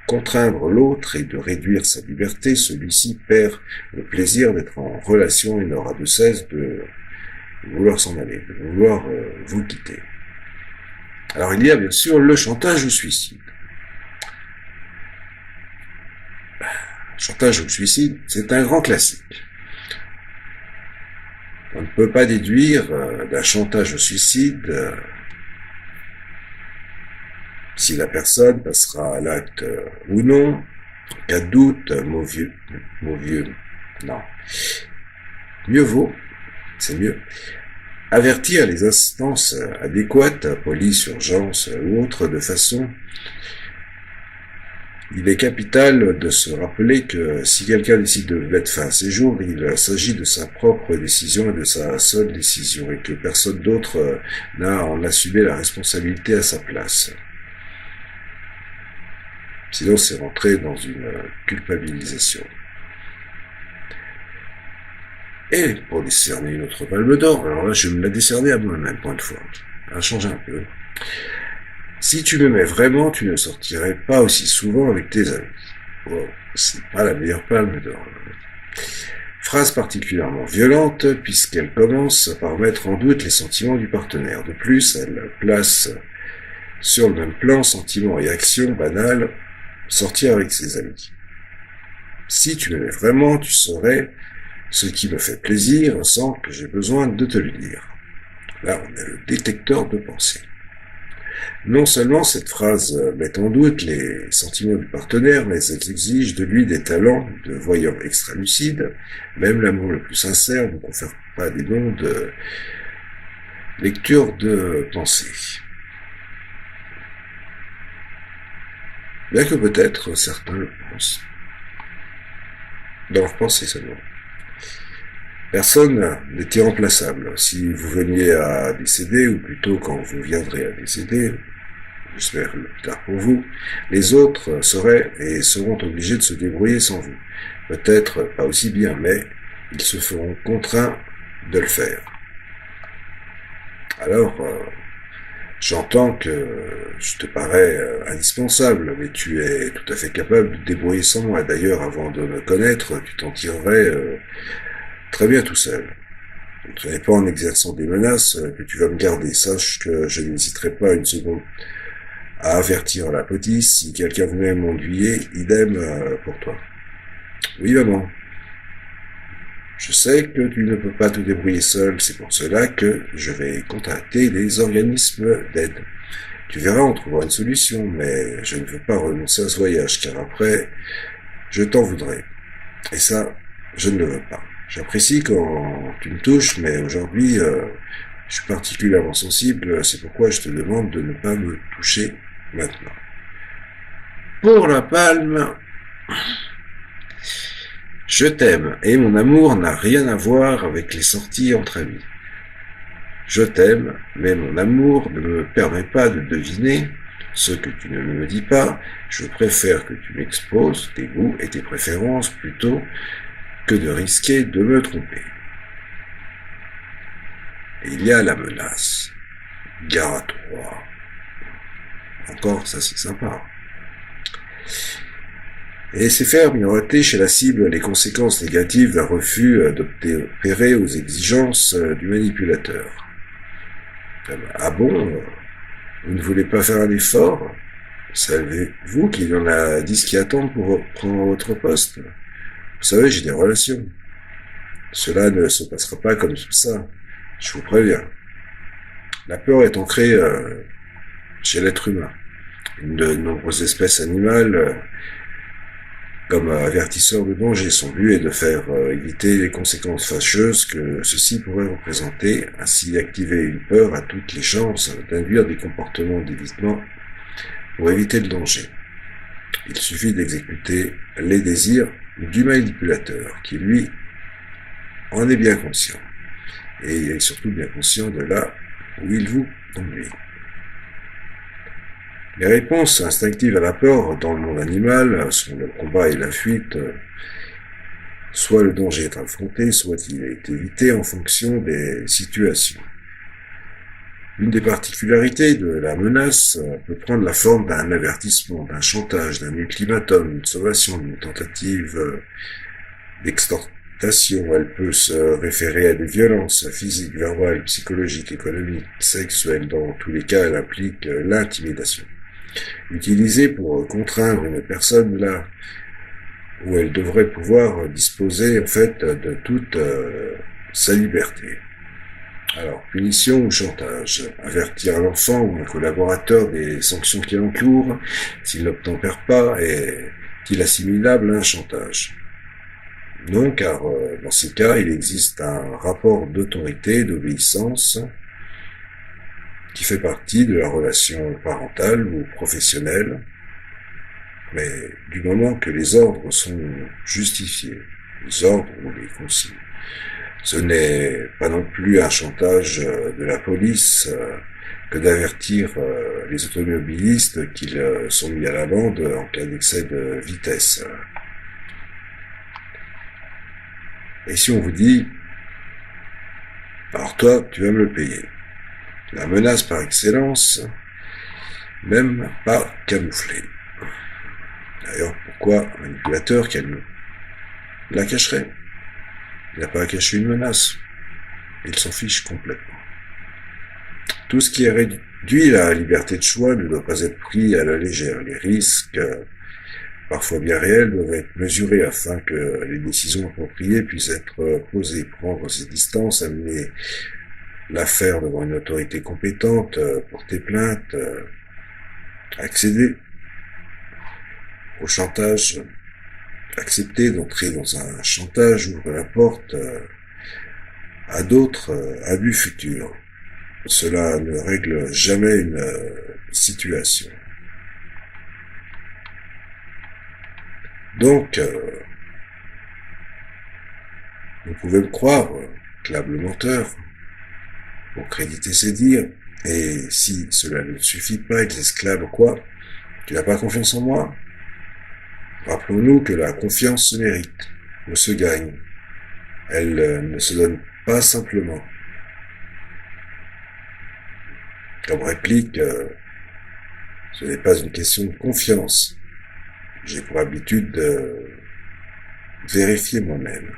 contraindre l'autre et de réduire sa liberté, celui-ci perd le plaisir d'être en relation et n'aura de cesse de vouloir s'en aller, de vouloir vous quitter. Alors il y a bien sûr le chantage au suicide. Chantage au suicide, c'est un grand classique. On ne peut pas déduire d'un chantage au suicide si la personne passera à l'acte ou non. En cas de doute, non. Mieux vaut, c'est mieux, avertir les instances adéquates, police, urgence ou autres, de façon. Il est capital de se rappeler que si quelqu'un décide de mettre fin à ses jours, il s'agit de sa propre décision et de sa seule décision, et que personne d'autre n'a à en assumer la responsabilité à sa place. Sinon, c'est rentrer dans une culpabilisation. Et pour décerner une autre palme d'or, alors là, je vais me la décerner à moi-même, point de fois. Ça change un peu. Si tu m'aimais vraiment, tu ne sortirais pas aussi souvent avec tes amis. Bon, c'est pas la meilleure palme d'or. Phrase particulièrement violente, puisqu'elle commence par mettre en doute les sentiments du partenaire. De plus, elle place sur le même plan sentiments et actions banales, sortir avec ses amis. Si tu m'aimais vraiment, tu saurais ce qui me fait plaisir sans que j'ai besoin de te le dire. Là, on a le détecteur de pensée. Non seulement cette phrase met en doute les sentiments du partenaire, mais elle exige de lui des talents de voyant extra-lucide. Même l'amour le plus sincère ne confère pas des dons de lecture de pensée. Bien que peut-être certains le pensent. Dans leur pensée seulement. Personne n'est irremplaçable. Si vous veniez à décéder, ou plutôt quand vous viendrez à décéder, j'espère le plus tard pour vous, les autres seraient et seront obligés de se débrouiller sans vous. Peut-être pas aussi bien, mais ils se feront contraints de le faire. Alors, j'entends que je te parais indispensable, mais tu es tout à fait capable de te débrouiller sans moi. D'ailleurs, avant de me connaître, tu t'en tirerais très bien tout seul. Ce n'est pas en exerçant des menaces que tu vas me garder. Sache que je n'hésiterai pas une seconde à avertir la police si quelqu'un venait m'ennuyer, idem pour toi. Oui, maman. Je sais que tu ne peux pas te débrouiller seul, c'est pour cela que je vais contacter les organismes d'aide. Tu verras, on trouvera une solution, mais je ne veux pas renoncer à ce voyage, car après, je t'en voudrais. Et ça, je ne le veux pas. J'apprécie quand tu me touches, mais aujourd'hui, je suis particulièrement sensible, c'est pourquoi je te demande de ne pas me toucher maintenant. Pour la palme, je t'aime, et mon amour n'a rien à voir avec les sorties entre amis. Je t'aime, mais mon amour ne me permet pas de deviner ce que tu ne me dis pas. Je préfère que tu m'exposes tes goûts et tes préférences plutôt que de risquer de me tromper. Et il y a la menace. Gare à toi. Encore, ça c'est sympa. Et c'est faire miroiter chez la cible les conséquences négatives d'un refus d'obtempérer aux exigences du manipulateur. Ah bon, vous ne voulez pas faire un effort? Savez-vous qu'il y en a 10 qui attendent pour prendre votre poste? Vous savez, j'ai des relations. Cela ne se passera pas comme ça, je vous préviens. La peur est ancrée chez l'être humain. De nombreuses espèces animales, comme avertisseurs de danger, son but est de faire éviter les conséquences fâcheuses que ceci pourrait représenter, ainsi activer une peur à toutes les chances d'induire des comportements d'évitement pour éviter le danger. Il suffit d'exécuter les désirs du manipulateur, qui lui en est bien conscient, et il est surtout bien conscient de là où il vous conduit. Les réponses instinctives à la peur dans le monde animal sont le combat et la fuite. Soit le danger est affronté, soit il est évité en fonction des situations. Une des particularités de la menace peut prendre la forme d'un avertissement, d'un chantage, d'un ultimatum, d'une sommation, d'une tentative d'extortation. Elle peut se référer à des violences physiques, verbales, psychologiques, économiques, sexuelles. Dans tous les cas, elle implique l'intimidation. Utilisée pour contraindre une personne là où elle devrait pouvoir disposer en fait de toute sa liberté. Alors, punition ou chantage. Avertir l'enfant ou un collaborateur des sanctions qui encourent s'il n'obtempère pas est-il assimilable à un chantage? Non, car dans ces cas, il existe un rapport d'autorité, d'obéissance qui fait partie de la relation parentale ou professionnelle, mais du moment que les ordres sont justifiés, les ordres ou les consignes. Ce n'est pas non plus un chantage de la police que d'avertir les automobilistes qu'ils sont mis à l'amende en cas d'excès de vitesse. Et si on vous dit, alors toi, tu vas me le payer. La menace par excellence, même pas camouflée. D'ailleurs, pourquoi un manipulateur qu'elle la cacherait? Il n'a pas à cacher une menace. Il s'en fiche complètement. Tout ce qui est réduit à la liberté de choix ne doit pas être pris à la légère. Les risques, parfois bien réels, doivent être mesurés afin que les décisions appropriées puissent être posées. Prendre ses distances, amener l'affaire devant une autorité compétente, porter plainte, accéder au chantage, accepter d'entrer dans un chantage ouvre la porte à d'autres abus futurs. Cela ne règle jamais une situation. Donc, vous pouvez me croire, câble menteur, pour créditer ses dires, et si cela ne suffit pas, ils exclament quoi? Tu n'as pas confiance en moi? Rappelons-nous que la confiance se mérite, ou se gagne. Elle ne se donne pas simplement. Comme réplique, ce n'est pas une question de confiance. J'ai pour habitude de vérifier moi-même.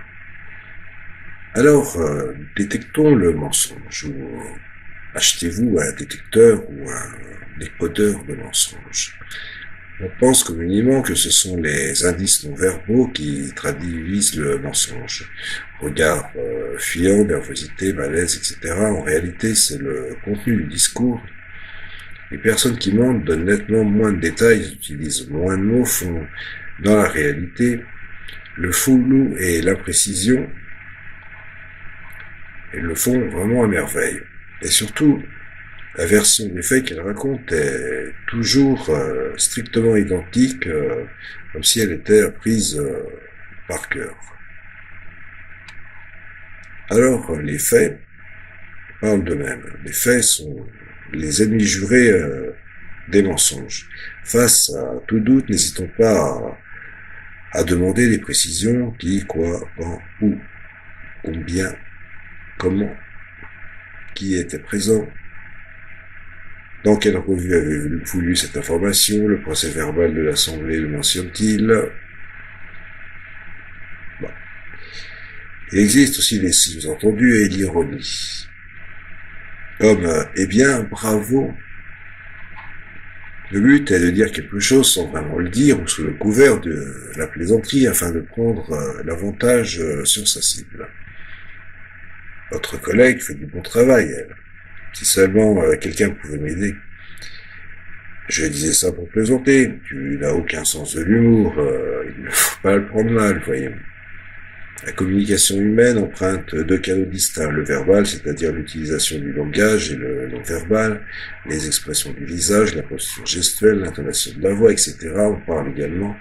Alors, détectons le mensonge, ou achetez-vous un détecteur ou un décodeur de mensonges. On pense communément que ce sont les indices non-verbaux qui traduisent le mensonge. Regard fuyant, nervosité, malaise, etc. En réalité, c'est le contenu du discours. Les personnes qui mentent donnent nettement moins de détails, utilisent moins de mots, font dans la réalité le flou et l'imprécision. Elles le font vraiment à merveille. Et surtout, la version des faits qu'elle raconte est toujours strictement identique, comme si elle était apprise par cœur. Alors, les faits parlent d'eux-mêmes. Les faits sont les ennemis jurés des mensonges. Face à tout doute, n'hésitons pas à demander des précisions, qui, quoi, quand, où, combien, comment, qui était présent, dans quelle revue avez-vous lu cette information, le procès verbal de l'Assemblée le mentionne-t-il? Bon. Il existe aussi les sous-entendus et l'ironie. Comme « eh bien, bravo ». Le but est de dire quelque chose sans vraiment le dire ou sous le couvert de la plaisanterie afin de prendre l'avantage sur sa cible. Votre collègue fait du bon travail, elle. Si seulement quelqu'un pouvait m'aider. Je disais ça pour plaisanter. Tu n'as aucun sens de l'humour. Il ne faut pas le prendre mal, voyons. La communication humaine emprunte deux canaux distincts. Le verbal, c'est-à-dire l'utilisation du langage, et le non-verbal, les expressions du visage, la posture gestuelle, l'intonation de la voix, etc. On parle également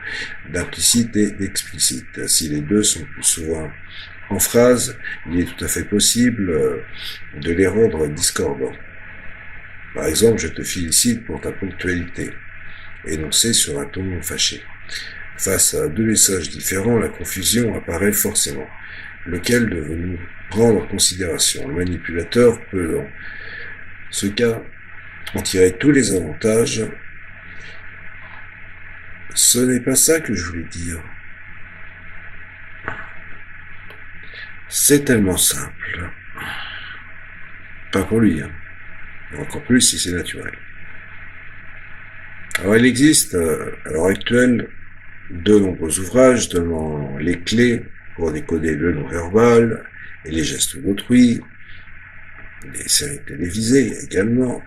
d'implicite et d'explicite. Si les deux sont plus souvent en phrase, il est tout à fait possible de les rendre discordants. Par exemple, je te félicite pour ta ponctualité, énoncé sur un ton fâché. Face à deux messages différents, la confusion apparaît forcément. Lequel devons-nous prendre en considération? Le manipulateur peut, dans ce cas, en tirer tous les avantages. Ce n'est pas ça que je voulais dire. C'est tellement simple. Pas pour lui, hein. Encore plus si c'est naturel. Alors il existe, à l'heure actuelle, de nombreux ouvrages donnant les clés pour décoder le non-verbal et les gestes d'autrui, des séries télévisées également,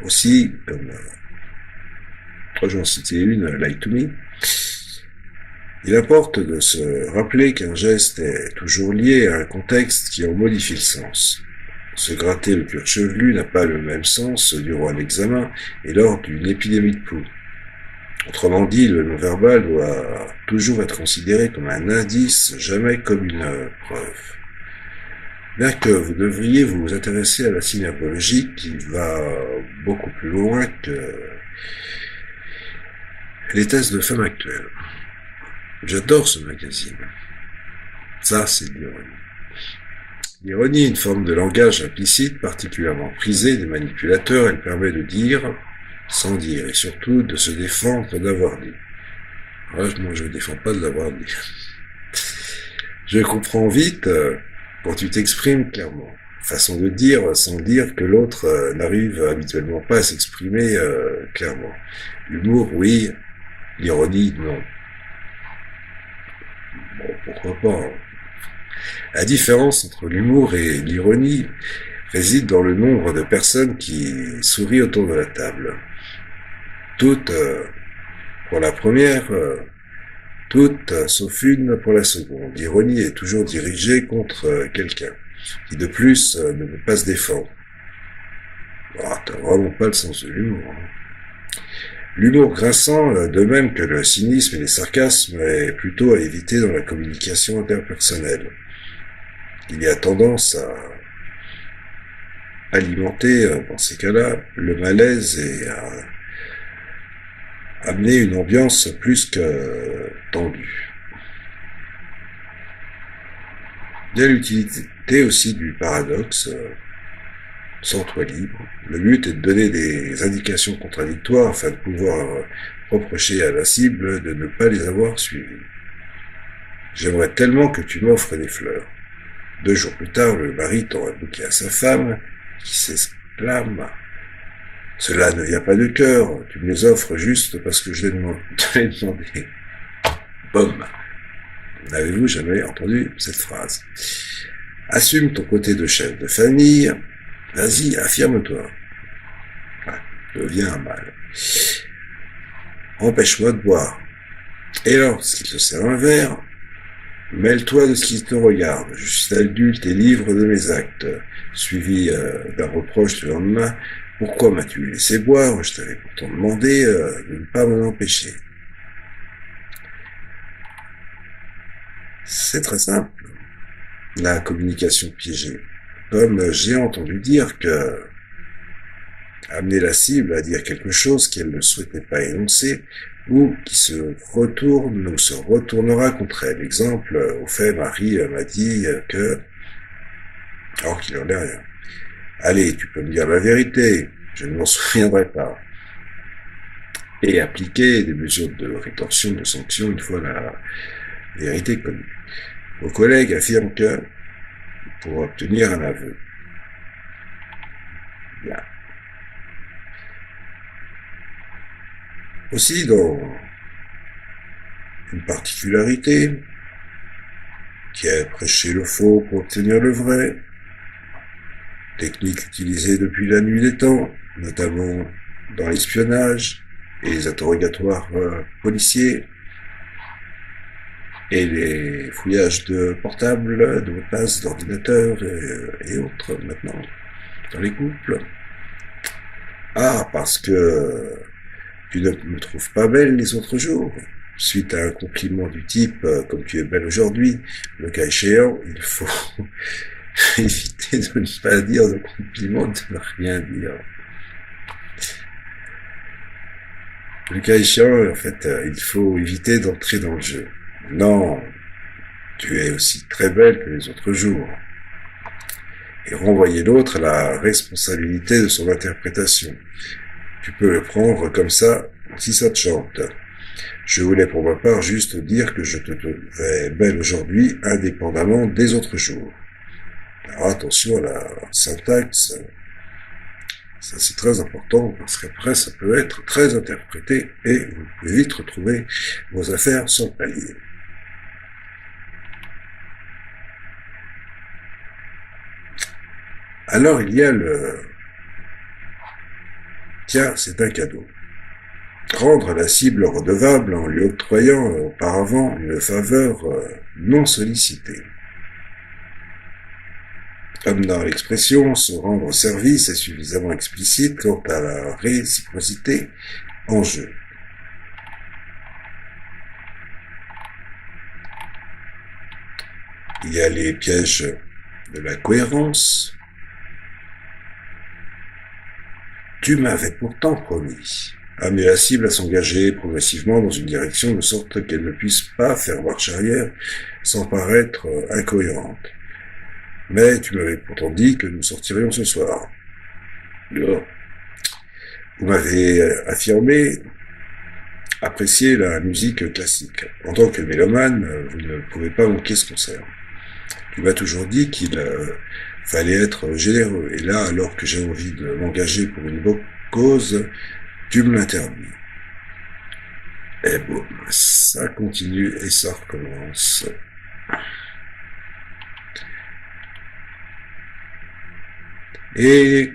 aussi, comme j'en citais une, Lie to Me. Il importe de se rappeler qu'un geste est toujours lié à un contexte qui en modifie le sens. Se gratter le cuir chevelu n'a pas le même sens durant un examen et lors d'une épidémie de pouls. Autrement dit, le non-verbal doit toujours être considéré comme un indice, jamais comme une preuve. Bien que vous devriez vous intéresser à la synergologie qui va beaucoup plus loin que les tests de femmes actuelles. J'adore ce magazine. Ça, c'est de l'ironie. L'ironie est une forme de langage implicite particulièrement prisée des manipulateurs. Elle permet de dire sans dire et surtout de se défendre d'avoir dit. Alors, moi, je ne défends pas de l'avoir dit. Je comprends vite quand tu t'exprimes clairement. Façon de dire sans dire que l'autre n'arrive habituellement pas à s'exprimer clairement. L'humour, oui. L'ironie, non. Bon, pourquoi pas. La différence entre l'humour et l'ironie réside dans le nombre de personnes qui sourient autour de la table. Toutes pour la première, toutes sauf une pour la seconde. L'ironie est toujours dirigée contre quelqu'un qui de plus ne peut pas se défendre. T'as vraiment pas le sens de l'humour. Hein. L'humour grinçant, de même que le cynisme et les sarcasmes, est plutôt à éviter dans la communication interpersonnelle. Il y a tendance à alimenter, dans ces cas-là, le malaise et à amener une ambiance plus que tendue. Il y a l'utilité aussi du paradoxe, sens-toi libre. Le but est de donner des indications contradictoires afin de pouvoir reprocher à la cible de ne pas les avoir suivies. J'aimerais tellement que tu m'offres des fleurs. 2 jours plus tard, le mari tend un bouquet à sa femme, qui s'exclame: cela ne vient pas de cœur, tu me les offres juste parce que je l'ai demandé. Boum. N'avez-vous jamais entendu cette phrase? Assume ton côté de chef de famille. Vas-y, affirme-toi. Deviens un mâle. Empêche-moi de boire. Et lorsqu'il te sert un verre, mêle-toi de ce qui te regarde. Je suis adulte et libre de mes actes. Suivi d'un reproche le lendemain. Pourquoi m'as-tu laissé boire? Je t'avais pourtant demandé de ne pas m'en empêcher. C'est très simple. La communication piégée. Comme j'ai entendu dire que amener la cible à dire quelque chose qu'elle ne souhaitait pas énoncer, ou qui se retourne ou se retournera contre elle. Exemple, au fait, Marie m'a dit que, alors qu'il en est rien. Allez, tu peux me dire la vérité, je ne m'en souviendrai pas. Et appliquer des mesures de rétorsion, de sanction, une fois la vérité connue. Vos collègues affirment que, pour obtenir un aveu. Bien. Aussi, dans une particularité, qui est prêcher le faux pour obtenir le vrai, technique utilisée depuis la nuit des temps, notamment dans l'espionnage et les interrogatoires policiers, et les fouillages de portables, de mots de passe, d'ordinateurs et autres maintenant, dans les couples. Ah, parce que tu ne me trouves pas belle les autres jours. Suite à un compliment du type comme tu es belle aujourd'hui, le cas échéant, il faut éviter de ne pas dire de compliment, de ne rien dire. Le cas échéant, en fait, il faut éviter d'entrer dans le jeu. Non, tu es aussi très belle que les autres jours. Et renvoyer l'autre à la responsabilité de son interprétation. Tu peux le prendre comme ça, si ça te chante. Je voulais pour ma part juste dire que je te trouvais belle aujourd'hui, indépendamment des autres jours. Alors attention à la syntaxe, ça c'est très important, parce qu'après ça peut être très interprété, et vous pouvez vite retrouver vos affaires sur le palier. Alors il y a le « Tiens, c'est un cadeau ». Rendre la cible redevable en lui octroyant auparavant une faveur non sollicitée. Comme dans l'expression, se rendre service est suffisamment explicite quant à la réciprocité en jeu. Il y a les pièges de la cohérence. Tu m'avais pourtant promis. Amener la cible à s'engager progressivement dans une direction de sorte qu'elle ne puisse pas faire marche arrière sans paraître incohérente. Mais tu m'avais pourtant dit que nous sortirions ce soir. Alors, vous m'avez affirmé apprécier la musique classique. En tant que mélomane, vous ne pouvez pas manquer ce concert. Tu m'as toujours dit qu'il fallait être généreux. Et là, alors que j'ai envie de m'engager pour une bonne cause, tu me l'interdis. Et bon, ça continue et ça recommence. Et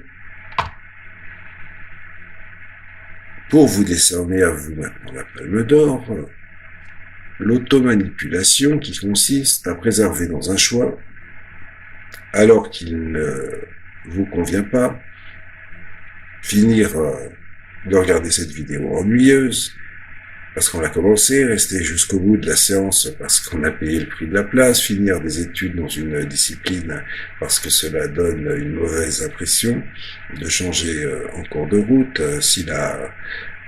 pour vous décerner à vous maintenant la palme d'or, l'automanipulation qui consiste à préserver dans un choix, alors qu'il ne vous convient pas, finir de regarder cette vidéo ennuyeuse, parce qu'on l'a commencé, rester jusqu'au bout de la séance parce qu'on a payé le prix de la place, finir des études dans une discipline parce que cela donne une mauvaise impression, de changer en cours de route. Si la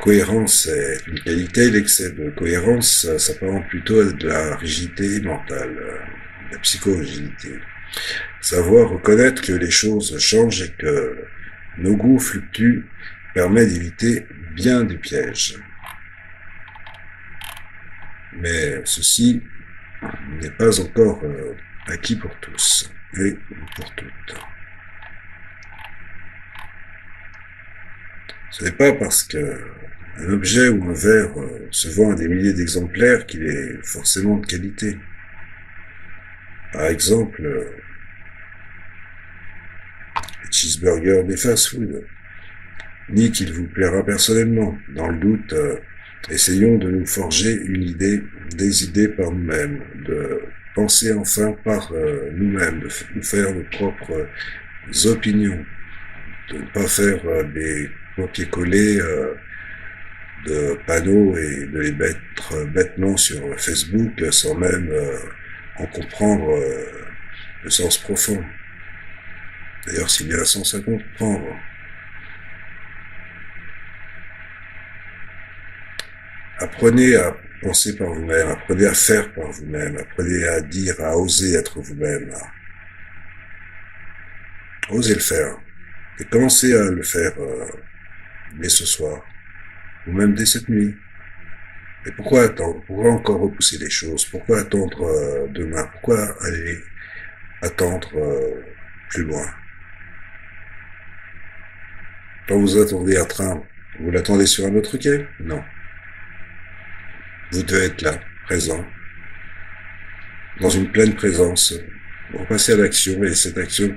cohérence est une qualité, l'excès de cohérence s'apparente plutôt à de la rigidité mentale, de la psychorigidité. Savoir reconnaître que les choses changent et que nos goûts fluctuent permet d'éviter bien des pièges. Mais ceci n'est pas encore acquis pour tous et pour toutes. Ce n'est pas parce qu'un objet ou un verre se vend à des milliers d'exemplaires qu'il est forcément de qualité. Par exemple, les cheeseburgers des fast-food, ni qu'il vous plaira personnellement. Dans le doute, essayons de nous forger des idées par nous-mêmes, de penser enfin par nous-mêmes, de nous faire nos propres opinions, de ne pas faire des copier-coller de panneaux et de les mettre bêtement sur Facebook sans même en comprendre le sens profond. D'ailleurs, s'il y a un sens à comprendre. Apprenez à penser par vous-même, apprenez à faire par vous-même, apprenez à dire, à oser être vous-même. Osez le faire. Et commencez à le faire dès ce soir, ou même dès cette nuit. Mais pourquoi attendre? Pourquoi encore repousser les choses? Pourquoi attendre demain? Pourquoi aller attendre plus loin? Quand vous attendez un train, vous l'attendez sur un autre quai? Non. Vous devez être là, présent, dans une pleine présence, pour passer à l'action, et cette action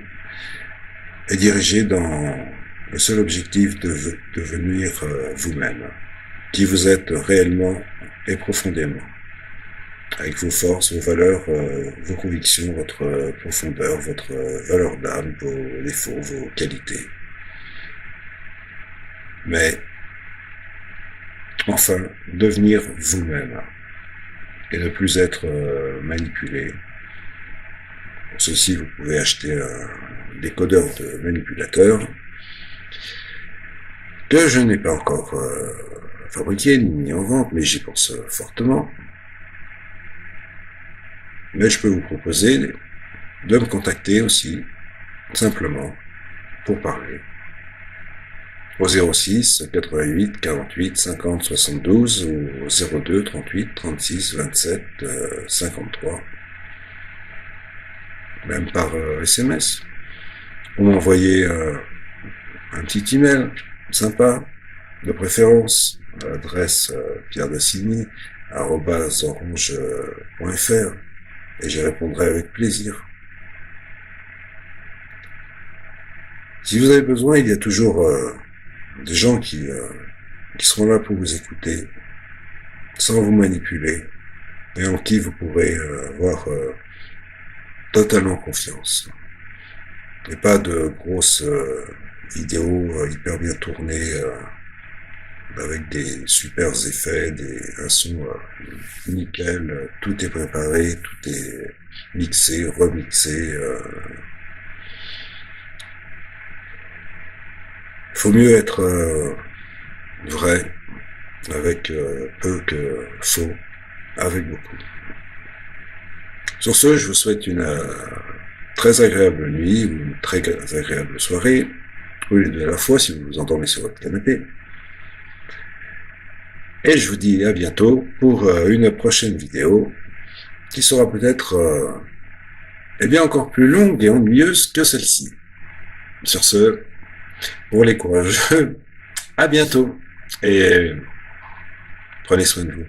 est dirigée dans le seul objectif de devenir vous-même, qui vous êtes réellement et profondément, avec vos forces, vos valeurs, vos convictions, votre profondeur, votre valeur d'âme, vos défauts, vos qualités. Mais enfin, devenir vous-même et ne plus être manipulé. Pour ceci, vous pouvez acheter un décodeur de manipulateur que je n'ai pas encore fabriqué ni mis en vente, mais j'y pense fortement. Mais je peux vous proposer de me contacter aussi, simplement, pour parler. Au 06 88 48 50 72 ou au 02 38 36 27 53, même par SMS. Ou m'envoyer un petit email sympa, de préférence, à l'adresse pierredassigny@orange.fr, et j'y répondrai avec plaisir. Si vous avez besoin, il y a toujours des gens qui seront là pour vous écouter, sans vous manipuler, et en qui vous pourrez avoir totalement confiance. Et pas de grosses vidéos hyper bien tournées, avec des super effets, un son nickel, tout est préparé, tout est mixé, remixé. Faut mieux être vrai avec peu que faux avec beaucoup. Sur ce, je vous souhaite une très agréable nuit ou une très agréable soirée, ou les deux à la fois si vous vous endormez sur votre canapé. Et je vous dis à bientôt pour une prochaine vidéo qui sera peut-être encore plus longue et ennuyeuse que celle-ci. Sur ce, pour les courageux, à bientôt et prenez soin de vous.